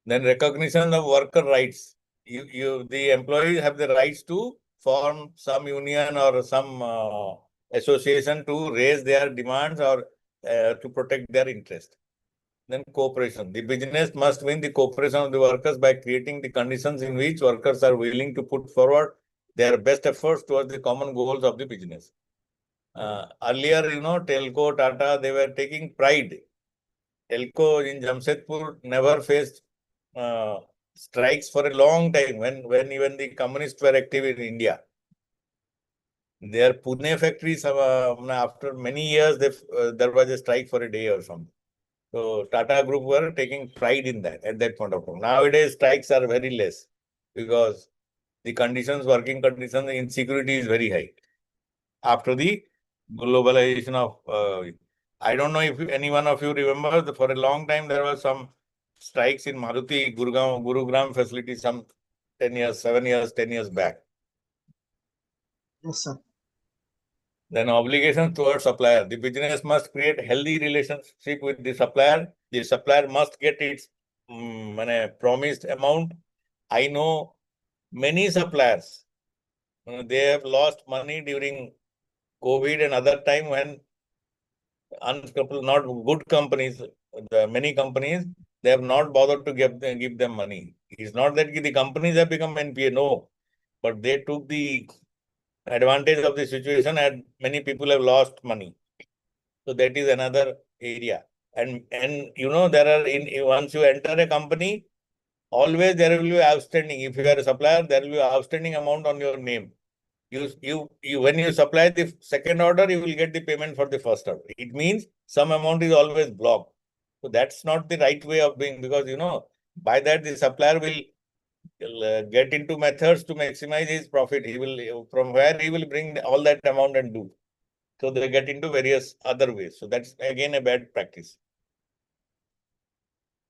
Then recognition of worker rights. The employees have the rights to form some union or some association to raise their demands or to protect their interest. Then cooperation. The business must win the cooperation of the workers by creating the conditions in which workers are willing to put forward their best efforts towards the common goals of the business. Earlier, you know, Telco, Tata, they were taking pride. Telco in Jamshedpur never faced strikes for a long time when even the communists were active in India. Their Pune factories, after many years, there was a strike for a day or something. So Tata Group were taking pride in that at that point of time. Nowadays, strikes are very less because the conditions, working conditions, insecurity is very high. After the globalization of, I don't know if any one of you remember, for a long time there was some strikes in Maruti Gurugram facility some 10 years, 7 years, 10 years back. Yes, sir. Then obligations towards supplier. The business must create healthy relationship with the supplier. The supplier must get its promised amount. I know many suppliers, they have lost money during COVID and other time when not good companies, many companies, they have not bothered to give them money. It's not that the companies have become NPA, no, but they took the advantage of the situation and many people have lost money. So that is another area. And you know, there are once you enter a company, always there will be outstanding. If you are a supplier, there will be outstanding amount on your name. When you supply the second order, you will get the payment for the first order. It means some amount is always blocked. So that's not the right way of doing, because you know, by that the supplier will get into methods to maximize his profit. He will, from where he will bring all that amount and do. So they get into various other ways. So that's again a bad practice.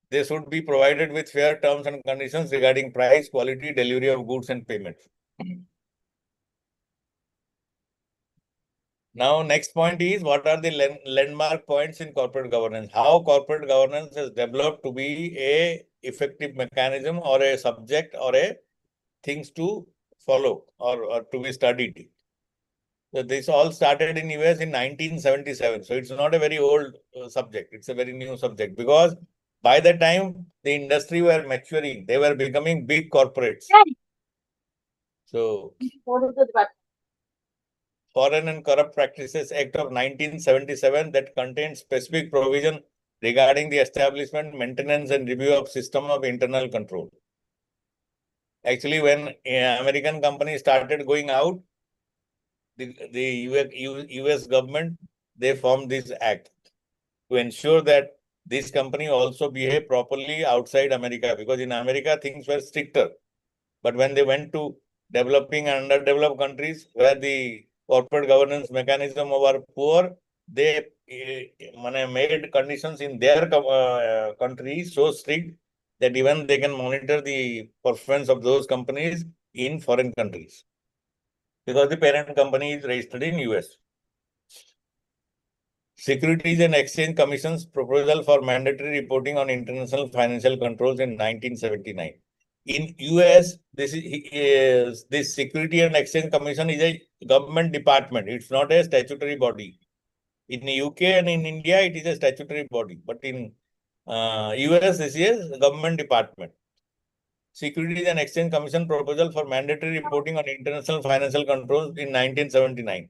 They should be provided with fair terms and conditions regarding price, quality, delivery of goods and payment. Now, next point is, what are the landmark points in corporate governance? How corporate governance has developed to be a effective mechanism or a subject or a things to follow or to be studied. So this all started in US in 1977. So it's not a very old subject. It's a very new subject because by the time the industry were maturing, they were becoming big corporates. So Foreign and Corrupt Practices Act of 1977 that contains specific provision regarding the establishment, maintenance and review of system of internal control. Actually, when American companies started going out, the US government, they formed this act to ensure that this company also behave properly outside America, because in America things were stricter. But when they went to developing and underdeveloped countries where the corporate governance mechanism were poor, they made conditions in their countries so strict that even they can monitor the performance of those companies in foreign countries, because the parent company is registered in US. Securities and Exchange Commission's proposal for mandatory reporting on international financial controls in 1979. In US, this Security and Exchange Commission is a government department. It's not a statutory body. In the UK and in India, it is a statutory body. But in US, this is a government department. Securities and Exchange Commission proposal for mandatory reporting on international financial controls in 1979.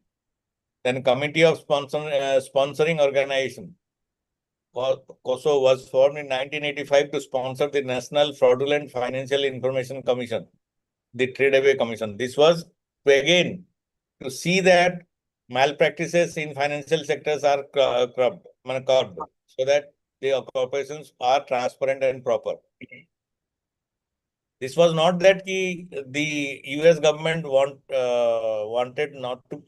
Then Committee of Sponsoring Organization, COSO, was formed in 1985 to sponsor the National Fraudulent Financial Information Commission, the Trade-away Commission. This was again to see that malpractices in financial sectors are curbed, so that the corporations are transparent and proper. This was not that the US government wanted not to,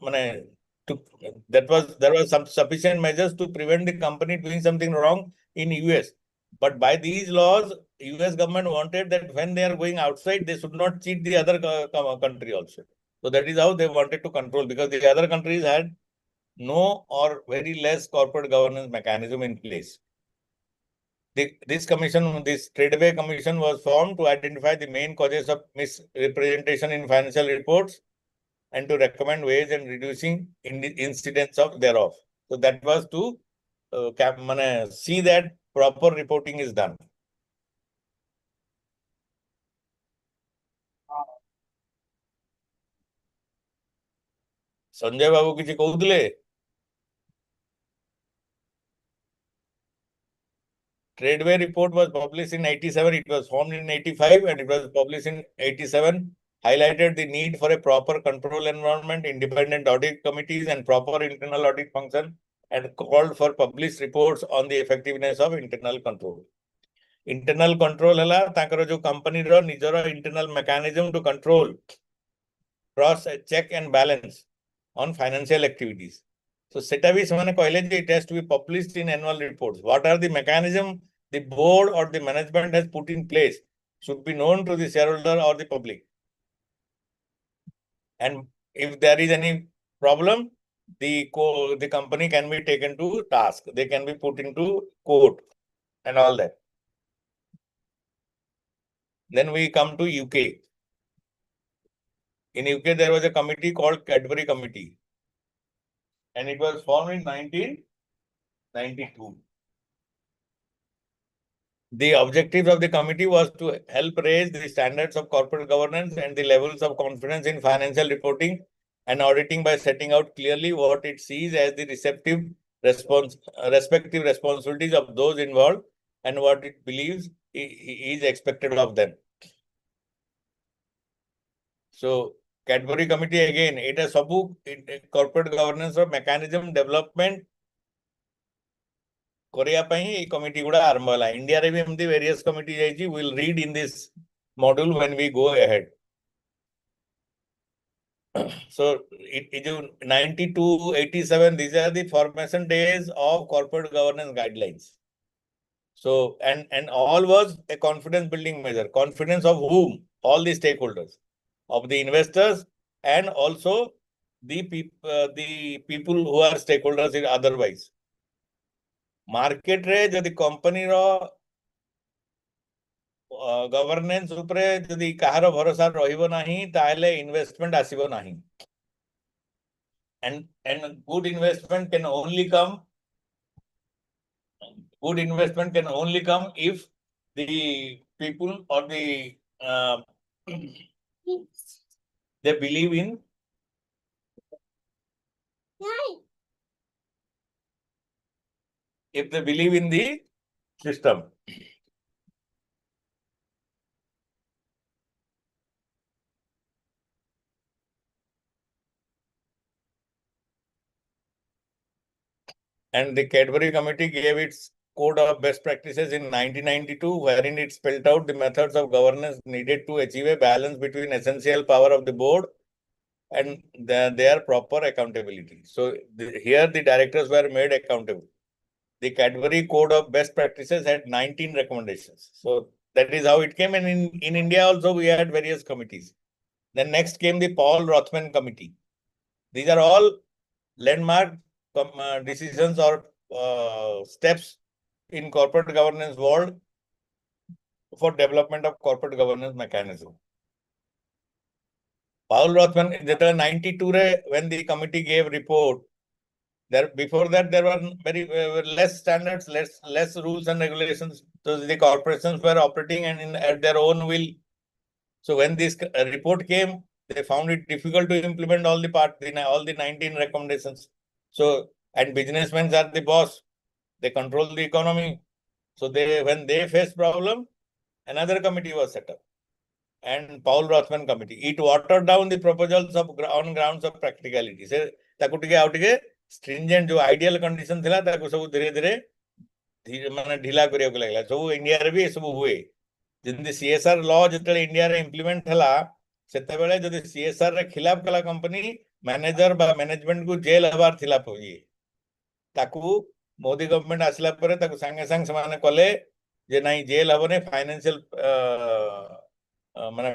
there was some sufficient measures to prevent the company doing something wrong in US. But by these laws, US government wanted that when they are going outside, they should not cheat the other country also. So that is how they wanted to control, because the other countries had no or very less corporate governance mechanism in place. This commission, this Trade-away Commission, was formed to identify the main causes of misrepresentation in financial reports and to recommend ways in reducing incidents of thereof. So that was to see that proper reporting is done. Sanjay Babu किसी कहूले? Trade-away report was published in 87. It was formed in 85 and it was published in 87. Highlighted the need for a proper control environment, independent audit committees, and proper internal audit function, and called for published reports on the effectiveness of internal control. Internal control hela tankara jo company ro nijara internal mechanism to control, cross check and balance on financial activities. So seta bhi semane kahle je it has to be published in annual reports. What are the mechanism the board or the management has put in place should be known to the shareholder or the public. And if there is any problem, the company can be taken to task. They can be put into court and all that. Then we come to UK. In UK, there was a committee called Cadbury Committee, and it was formed in 1992. The objective of the committee was to help raise the standards of corporate governance and the levels of confidence in financial reporting and auditing by setting out clearly what it sees as the respective responsibilities of those involved and what it believes is expected of them. So Cadbury Committee, again, it has corporate governance or mechanism development Korea committee guda aramba la. India re bhi various committees we will read in this module when we go ahead. So it is 92, 87, these are the formation days of corporate governance guidelines. So and all was a confidence building measure. Confidence of whom? All the stakeholders, of the investors, and also the people who are stakeholders in otherwise. Market re jodi company ro governance उपरे यदि कहार भरोसा रहिबो नाही ताले investment आसीबो नाही and good investment can only come if the people or the they believe in the system. And the Cadbury Committee gave its code of best practices in 1992, wherein it spelled out the methods of governance needed to achieve a balance between essential power of the board and their proper accountability. So here the directors were made accountable. The Cadbury Code of Best Practices had 19 recommendations. So that is how it came. And in India also we had various committees. Then next came the Paul Rothman Committee. These are all landmark decisions or steps in corporate governance world for development of corporate governance mechanism. Paul Rothman, that 92 when the committee gave report, before that there were very less standards, less rules and regulations. So the corporations were operating and at their own will. So when this report came, they found it difficult to implement all the 19 recommendations. So, and businessmen are the boss, they control the economy. So when they faced problem, another committee was set up. And Paul Rothman Committee. It watered down the proposals on grounds of practicality. Se taku tige out tige stringent जो ideal condition थिला ताको सब धीरे धीरे माने ढीला करिया को लागला सब इंडिया रे भी सब हुए जिंदे सीएसआर लॉ जतले इंडिया रे इंप्लीमेंट हला सेते बेले जदि सीएसआर रे खिलाफ कला कंपनी मैनेजर बा मैनेजमेंट को जेल हबार थिला पई ताकू मोदी गवर्नमेंट आसला परे ताकू संगे संग समाने कले जे नाही जेल हबने फाइनेंशियल माने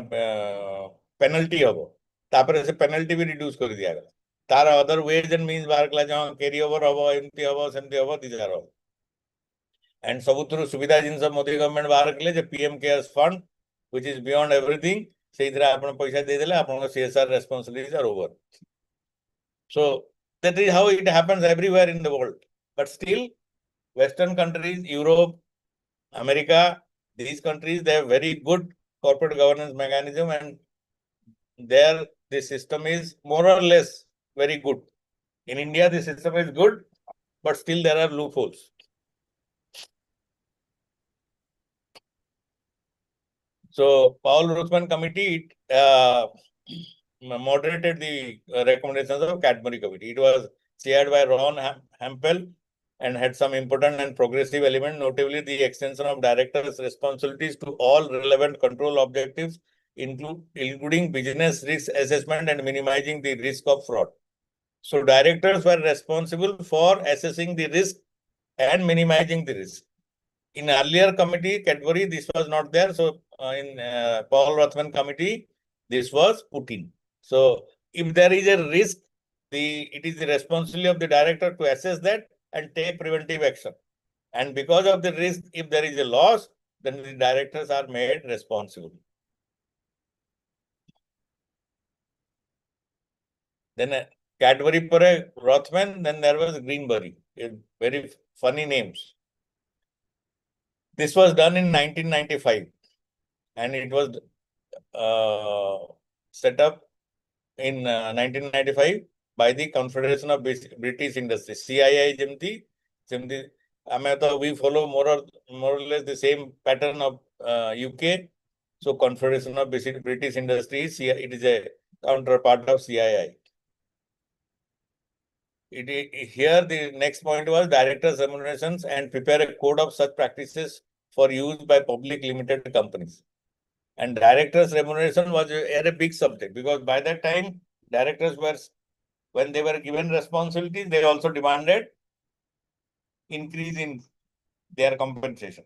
पेनल्टी हबो तापर से पेनल्टी भी रिड्यूस कर दिया गला तार अदर वेज एंड मींस बाहर कला जो कैरी ओवर हबो एमटी हबो सेमटी हबो दिजार हबो एंड सबुथुरु सुविधा जिनस मोदी गवर्नमेंट बाहर कले जे PM cares fund which is beyond everything सेइद्रा आपण पैसा दे देले आपण CSR responsibilities are over so that is how it happens everywhere in the world, but still western countries, Europe, America, these countries, they have very good corporate governance mechanism and there the system is more or less very good. In India the system is good, but still there are loopholes. So Paul Rothman Committee moderated the recommendations of Cadbury Committee. It was chaired by Ron Hampel and had some important and progressive elements, notably the extension of directors' responsibilities to all relevant control objectives, including business risk assessment and minimizing the risk of fraud. So directors were responsible for assessing the risk and minimizing the risk. In earlier committee, Cadbury, this was not there. So in Paul Rothman Committee, this was put in. So if there is a risk, it is the responsibility of the director to assess that and take preventive action. And because of the risk, if there is a loss, then the directors are made responsible. Then Cadbury pore Rothman, then there was Greenberry. Very funny names. This was done in 1995 and it was set up in 1995 by the Confederation of British Industry, CII Jemti. We follow more or less the same pattern of UK. So Confederation of British Industry, it is a counterpart of CII. Here the next point was directors' remunerations and prepare a code of such practices for use by public limited companies. And directors' remuneration was a big subject because by that time, directors were, when they were given responsibilities, they also demanded increase in their compensation.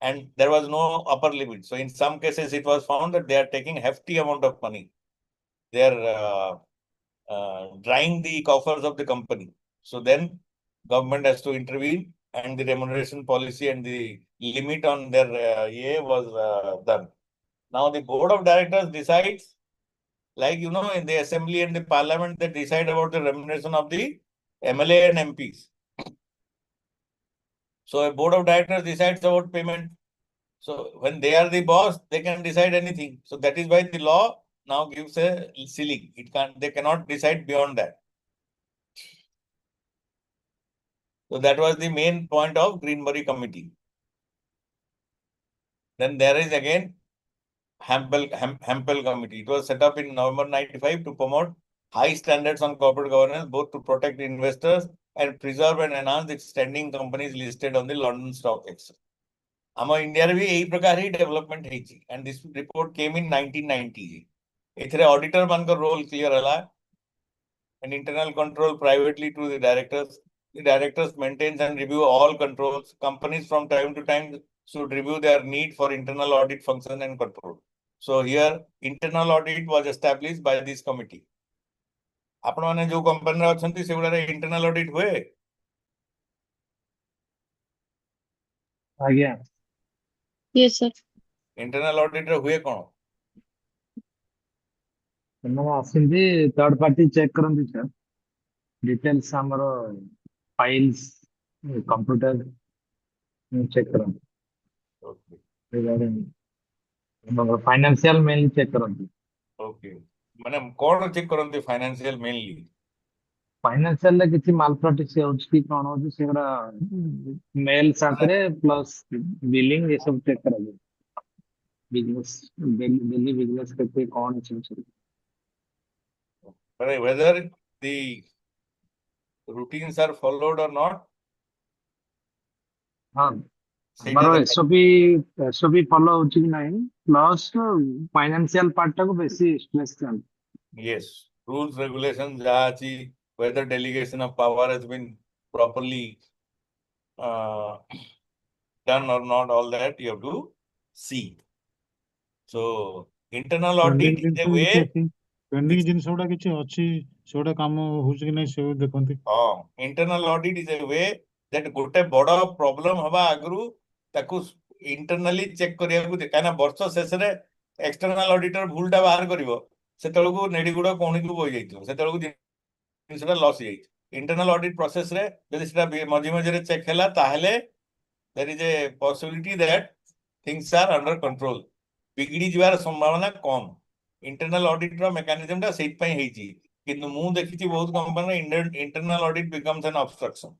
And there was no upper limit. So in some cases, it was found that they are taking hefty amount of money. They are drying the coffers of the company. So then government has to intervene and the remuneration policy and the limit on their EA was done. Now the board of directors decides, like, you know, in the assembly and the parliament, they decide about the remuneration of the MLA and MPs. So a board of directors decides about payment. So when they are the boss, they can decide anything. So that is why the law now gives a ceiling. They cannot decide beyond that. So that was the main point of Greenbury Committee. Then there is again Hempel Committee. It was set up in November 95 to promote high standards on corporate governance, both to protect investors and preserve and enhance its standing companies listed on the London Stock Exchange. Our India भी यही प्रकार ही development है जी. And this report came in 1990. इतने auditor बनकर role clear हला. And internal control privately to the directors. The directors maintains and review all controls. Companies from time to time should review their need for internal audit function and control. So here internal audit was established by this committee. आपण माने जो company रे अछंती से गुडा internal audit हुए. आज्ञा. Yes, sir. Internal audit रे हुए कोन? ସେମାନେ ଆସନ୍ତି third party check କରନ୍ତି sir. Details ଆମର files computer check କରନ୍ତି. Okay. regarding financial mail check କରନ୍ତି. Okay. माने कोन चेक करନ୍ତି फाइनेंशियल मेनली? फाइनेंशियल रे କିଛି malpractice ହେଉଛି କି କଣ ହେଉଛି ସେଗୁଡା मेल साथरे प्लस बिलिंग ये सब चेक कराଯାଏ. बिजनेस डेली बिजनेस करते कौन है whether the routines are followed or not. हाँ हमारा एसओपी फॉलो होची कि नहीं प्लस फाइनेंशियल पार्ट को बेसी स्ट्रेस करन. Yes, rules regulations जहाँ ची whether delegation of power has been properly done or not, all that you have to see. So internal audit is a way. Pending जिन सोडा किछि अछि सोडा काम होउछ कि नै से देखंती. Internal audit is a way that गोटे बड़ा प्रॉब्लम हवा आगरु ताकू इंटरनली चेक करिया को काना वर्ष शेष रे एक्सटर्नल ऑडिटर भूलटा बाहर करिवो सेतळको नेडीगुड कोणी को बोई जाइतो सेतळको जिनसटा लॉस जाई. इंटरनल ऑडिट प्रोसेस रे जदि सेटा मझी मझी रे चेक हैला ताहले there is a possibility that things are under control. बिगड़ी जिवार संभावना कम. इंटरनल ऑडिट रो मेकानिज्म टा सेट पई हेची किंतु मु देखिछि बहुत company internal audit becomes an obstruction.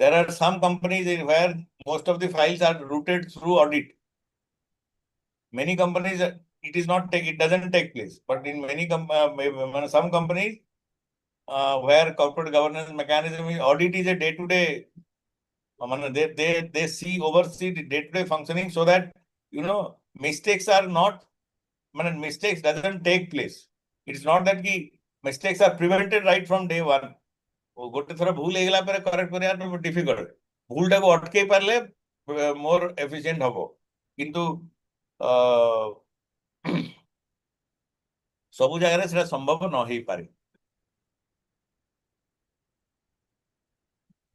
There are some companies where most of the files are routed through audit. Many companies it doesn't take place, but in many some companies where corporate governance mechanism is audit is a day-to-day. They oversee the day-to-day functioning so that mistakes are not. Mistakes doesn't take place. It's not that mistakes are prevented right from day one. गोटे थोड़ा भूल हेगला पर correct करिया तो difficult. भूलटा को अटके Parle more efficient हबो किंतु सब जगह रे सेटा संभव न होई पारे.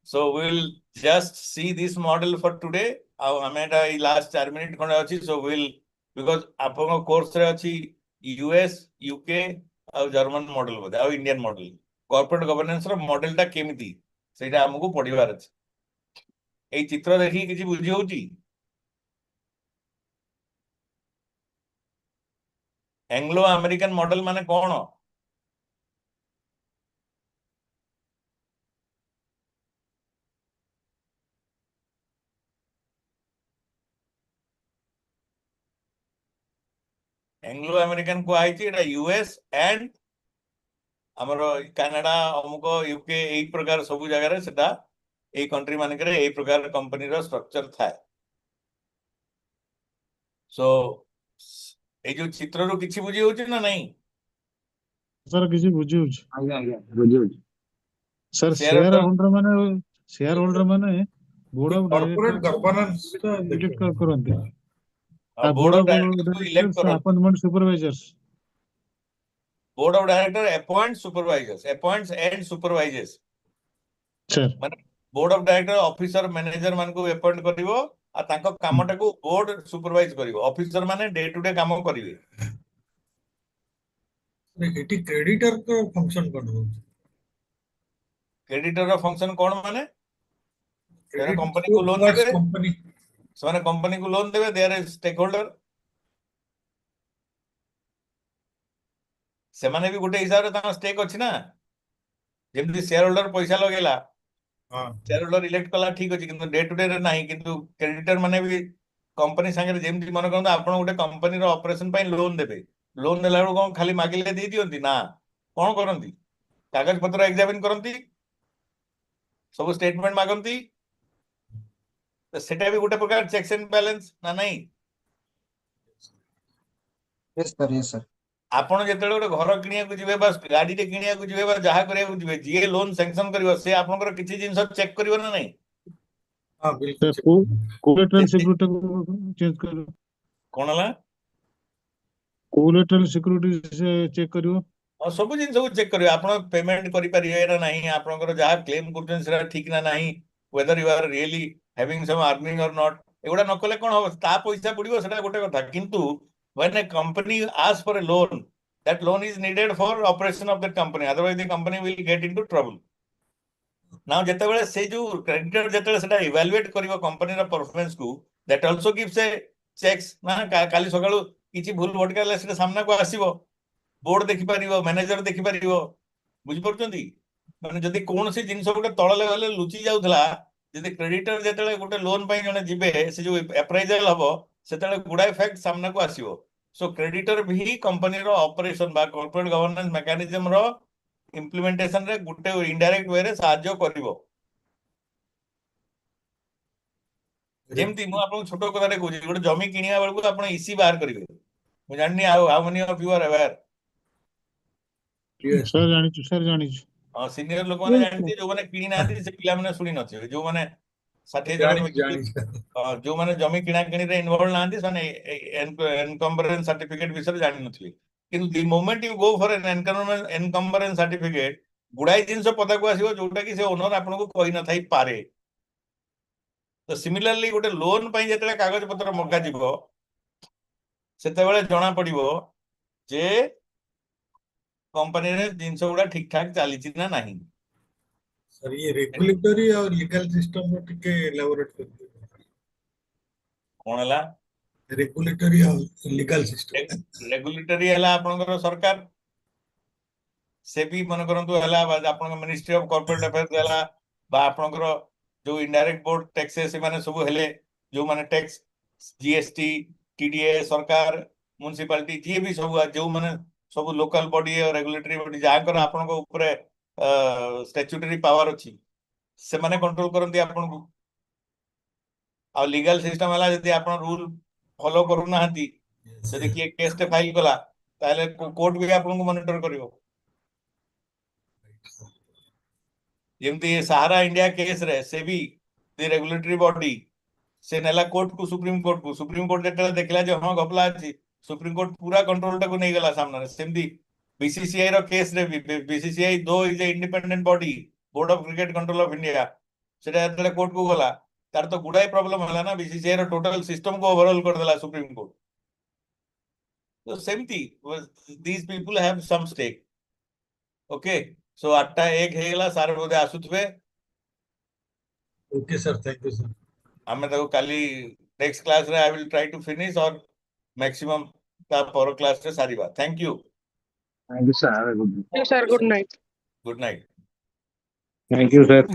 So we will just see this model for today. हमेटा लास्ट 4 मिनिट खंडे अछि. So we will because आपन कोर्स रे अछि यूएस यूके और जर्मन मॉडल बोले और इंडियन मॉडल. कॉर्पोरेट गवर्नेंस रो मॉडल टा केमिति सेटा हमकु पढिबार अछि. एई चित्र देखि किछि बुझी होउची? एंग्लो अमेरिकन मॉडल माने कोन? एंग्लो अमेरिकन को आइछि एटा यूएस एंड हमरो कनाडा अमुक यूके एई प्रकार सब जगह रे सेटा एई कंट्री माने करे एई प्रकार कंपनी रो स्ट्रक्चर थाए. सो ए जो चित्र रो किछि बुझी होउछि ना नहीं? सर किछि बुझी होउछ. आज्ञा बुझी होउछ. सर शेयर होल्डर माने board of corporate director governance edit करंती. बोर्ड ऑफ डायरेक्टर इलेक्ट करंती. Appointment supervisors. Board of Director appoints supervisors, appoints and supervises. Sure. Board of director officer manager मान को अपॉइंट करिवो आ तांको कामटा को बोर्ड सुपरवाइज करिवो ऑफिसर माने डे टू डे काम करिवे एटी क्रेडिटर को फंक्शन कोन हो क्रेडिटर रो फंक्शन कोन माने सेने कंपनी को लोन टुवर्ड्स देबे कंपनी सेने कंपनी को लोन देबे दे आर स्टेक होल्डर सेमाने भी गोटे हिसाब रे ता स्टेक अछि ना जेमति शेयर होल्डर पैसा लगेला हां शेयर होल्डर इलेक्ट कला ठीक अछि किंतु डे टू डे रे नाही किंतु क्रेडिटर माने भी कंपनी संगे जेमति मन करन आपण गोटे कंपनी रो ऑपरेशन पई लोन देबे लोन देला कोन खाली मागिले दे दियंती ना कोन करंती कागज पत्र एग्जामिन करंती सब स्टेटमेंट मागंती तो सेटा भी गोटे प्रकार चेक्स एंड बैलेंस ना नहीं यस सर आपण जेतेले गोटे घर किनिया को जिवे बस गाड़ी टे किनिया को जिवे बस जहा करिया को जिवे जे लोन सैंक्शन करिवो से आपनकर किछि जिंस चेक करिवो ना नहीं हां बिल्कुल कोलेटरल सिक्योरिटी चेक करो कोन हला कोलेटरल सिक्योरिटी से चेक करियो और सब जिन सब चेक करियो आपण पेमेंट करि परियो ना नहीं आपनकर जहा क्लेम करछन सेरा ठीक ना नहीं whether you are really having some earning or not एगुडा न कले कोन हो ता पैसा पडिवो सेटा गोटे कथा किंतु when a company asks for a loan that loan is needed for operation of that company otherwise the company will get into trouble now जेतेबेले से जो क्रेडिटर जेतेबेले सेटा इवैल्यूएट करिवो कंपनी रा परफॉर्मेंस को that also gives a checks ना काली सकाळू किछि भूल भटकाले सेटा सामना को आसीबो बोर्ड देखि परिवो मैनेजर देखि परिवो बुझि परछंती माने जदी कोनसी जिंस गोटे तळ लेवल लुचि जाउथला जदी क्रेडिटर जेतेबेले गोटे लोन पई जने जिबे से जो अप्राइजल हबो सेतेबेले गुडाय फैक्ट सामना को आसीबो सो क्रेडिटर भी कंपनी रो ऑपरेशन बा कॉर्पोरेट गवर्नेंस मैकेनिज्म रो इम्प्लीमेंटेशन रे गुटे इनडायरेक्ट वे रे सहाय्य करिवो जेमती मु आपन छोटो कथारे कहूची गोटे जमी किनिया बेलको आपन इसी बाहर करिवे मु जाननी how many of you are aware sir जानी हां सीनियर लोक माने जानती जो माने किनी नांती से पिला माने सुनी नथिबे जो माने 60 जन जो माने जमी किना किनी रे इन्वॉल्व नांती सने एनकम्बरेंस सर्टिफिकेट विषय जानि नथिबे किंतु the moment you go for an encumbrance certificate गुडाई जिंस पता को आसीबो जोटा कि से ओनर आपन को कहि न थाई पारे तो सिमिलरली गोटे लोन पई जेतले कागज पत्र मगा जिवो सेते बेले जणा पडिवो जे कंपनी रे जिंस गुडा ठीक ठाक चली छि ना नहीं सर ये रेगुलेटरी और लीगल सिस्टम को टिके एलाबोरेट कर दियो कोन हला रेगुलेटरी और लीगल सिस्टम रेगुलेटरी हला आपनकर सरकार से भी मन करंतु हला आपन मिनिस्ट्री ऑफ कॉर्पोरेट अफेयर्स हला बा आपनकर जो इनडायरेक्ट बोर्ड टैक्सेस माने सब हेले जो माने टैक्स जीएसटी टीडीए सरकार म्युनिसिपैलिटी जे भी सब जो माने सब लोकल बॉडी और रेगुलेटरी बॉडी जाकर आपन को ऊपर स्टैट्यूटरी पावर अछि से माने कंट्रोल करंती आपन को आ लीगल सिस्टम हला जदी आपन रूल फॉलो करू ना हती जदी कि केस ते फाइल कला ताले कोर्ट भी आपन को मॉनिटर करिवो जेमती सहारा इंडिया केस रे से भी द रेगुलेटरी बॉडी से नेला कोर्ट को सुप्रीम कोर्ट जेते देखला जे हां गपला अछि सुप्रीम कोर्ट पूरा कंट्रोल टा को नहीं गला सामने सेमती बीसीसीआई रो केस रे बीसीसीआई दो is a independent body board of cricket control of India सेटा जेते कोर्ट को गला तार तो गुडाई प्रॉब्लम हला ना बीसीसीआई रो टोटल सिस्टम को ओवरऑल कर देला सुप्रीम कोर्ट तो सेमती these people have some stake okay so 8:01 हेगला सारे बोधे आसुथबे okay sir thank you sir हमें तो काली नेक्स्ट क्लास रे I will try to finish और मैक्सिमम का पर क्लास रे सारी बात thank you thank you sir sir good night good night thank you sir